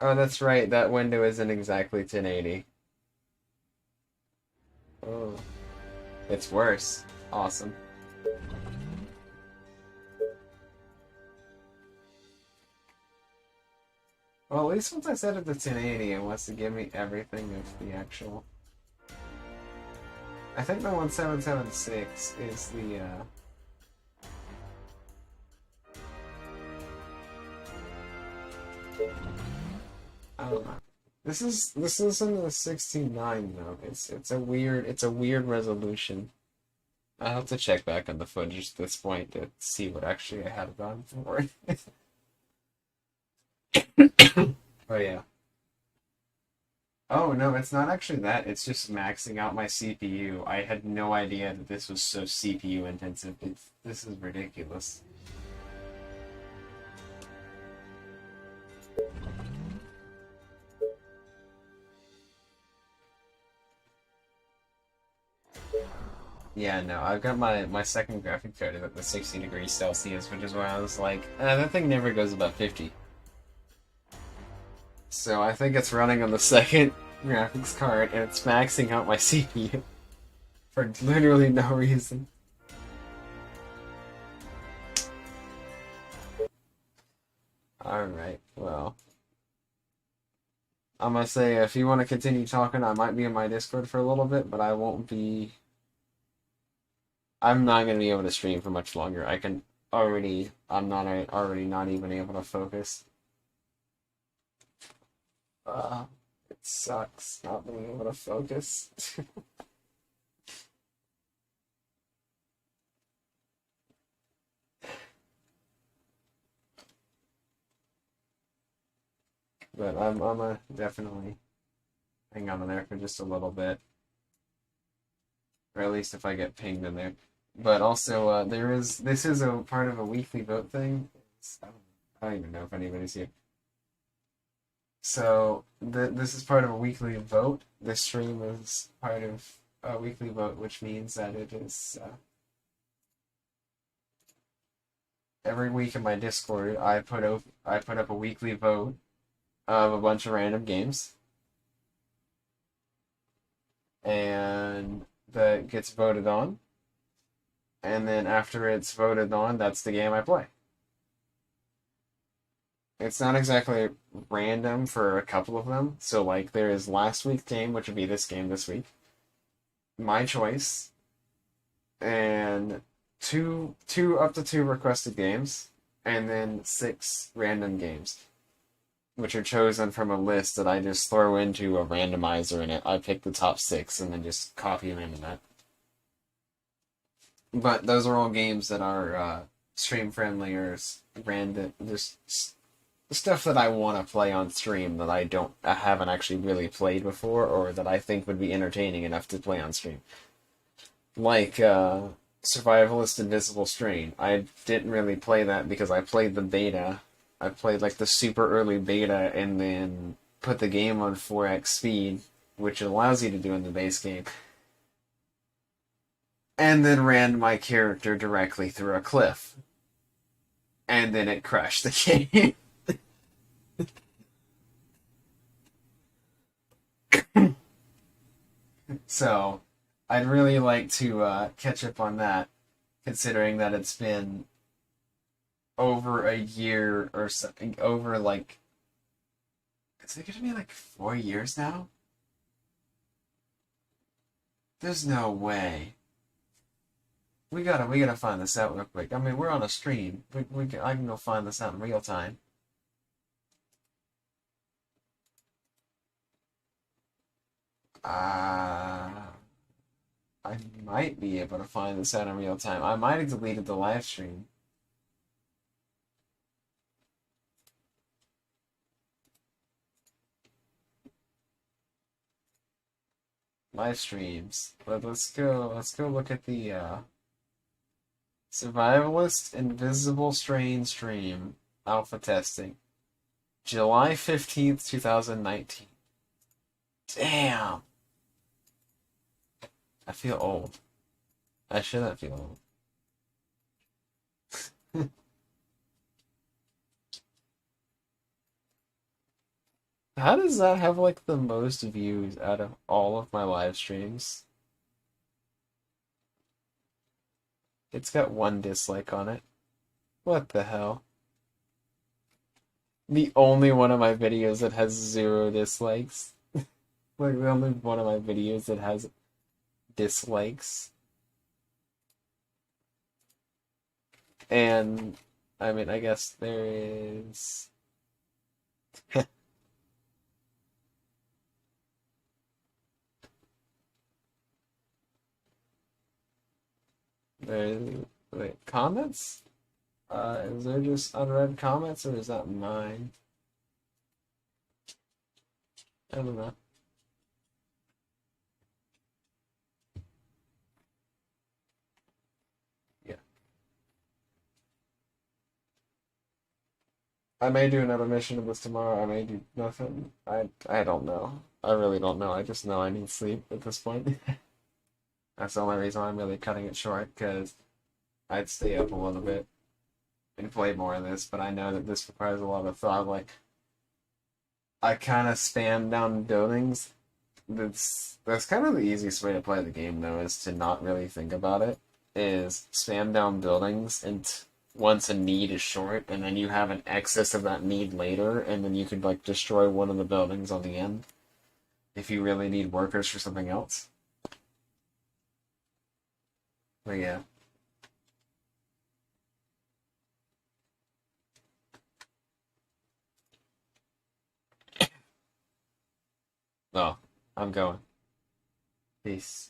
that's right. That window isn't exactly 1080. Oh, it's worse. Awesome. Well, at least once I set it to 1080, it wants to give me everything of the actual... I think the 1776 is the, I don't know. This isn't a 16:9 though. It's a weird resolution. I have to check back on the footage at this point to see what actually I had it on for. Oh yeah. Oh no, it's not actually that. It's just maxing out my CPU. I had no idea that this was so CPU intensive. This is ridiculous. Yeah, no, I've got my second graphic card at the 60 degrees Celsius, which is why I was like, that thing never goes above 50. So I think it's running on the second graphics card, and it's maxing out my CPU for literally no reason. Alright, well. I'm gonna say, if you want to continue talking, I might be in my Discord for a little bit, but I won't be... I'm not gonna be able to stream for much longer. I'm already not even able to focus. It sucks not being able to focus. But I'm definitely hang on in there for just a little bit. Or at least if I get pinged in there. But also, this is a part of a weekly vote thing. I don't even know if anybody's here. So, this is part of a weekly vote. This stream is part of a weekly vote, which means that it is, every week in my Discord, I put up a weekly vote of a bunch of random games. And that gets voted on. And then after it's voted on, that's the game I play. It's not exactly random for a couple of them. So, like, there is last week's game, which would be this game this week. My choice. And up to two requested games. And then 6 random games. which are chosen from a list that I just throw into a randomizer in it. I pick the top 6 and then just copy them into that. But those are all games that are stream friendly or random, just stuff that I want to play on stream that I haven't actually really played before, or that I think would be entertaining enough to play on stream. Like Survivalist Invisible Strain. I didn't really play that because I played the beta. I played like the super early beta and then put the game on 4x speed, which it allows you to do in the base game, and then ran my character directly through a cliff. And then it crashed the game. So, I'd really like to catch up on that, considering that it's been over a year or something, over like, is it gonna be like 4 years now? There's no way. We gotta find this out real quick. I mean, we're on a stream. I can go find this out in real time. Uh, I might be able to find this out in real time. I might have deleted the live stream. Live streams. But let's go look at the Survivalist Invisible Strain stream alpha testing. July 15th, 2019. Damn. I feel old. I shouldn't feel old. How does that have like the most views out of all of my live streams? It's got 1 dislike on it. What the hell? The only one of my videos that has 0 dislikes. Like the only one of my videos that has dislikes. And I mean, I guess there is. Wait, comments? Is there just unread comments or is that mine? I don't know. Yeah. I may do another mission of this tomorrow. I may do nothing. I don't know. I really don't know. I just know I need sleep at this point. That's the only reason I'm really cutting it short, because I'd stay up a little bit and play more of this, but I know that this requires a lot of thought. Like, I kind of spam down buildings. That's kind of the easiest way to play the game, though, is to not really think about it. Is spam down buildings, and once a need is short, and then you have an excess of that need later, and then you could like destroy one of the buildings on the end if you really need workers for something else. But yeah. Oh, I'm going. Peace.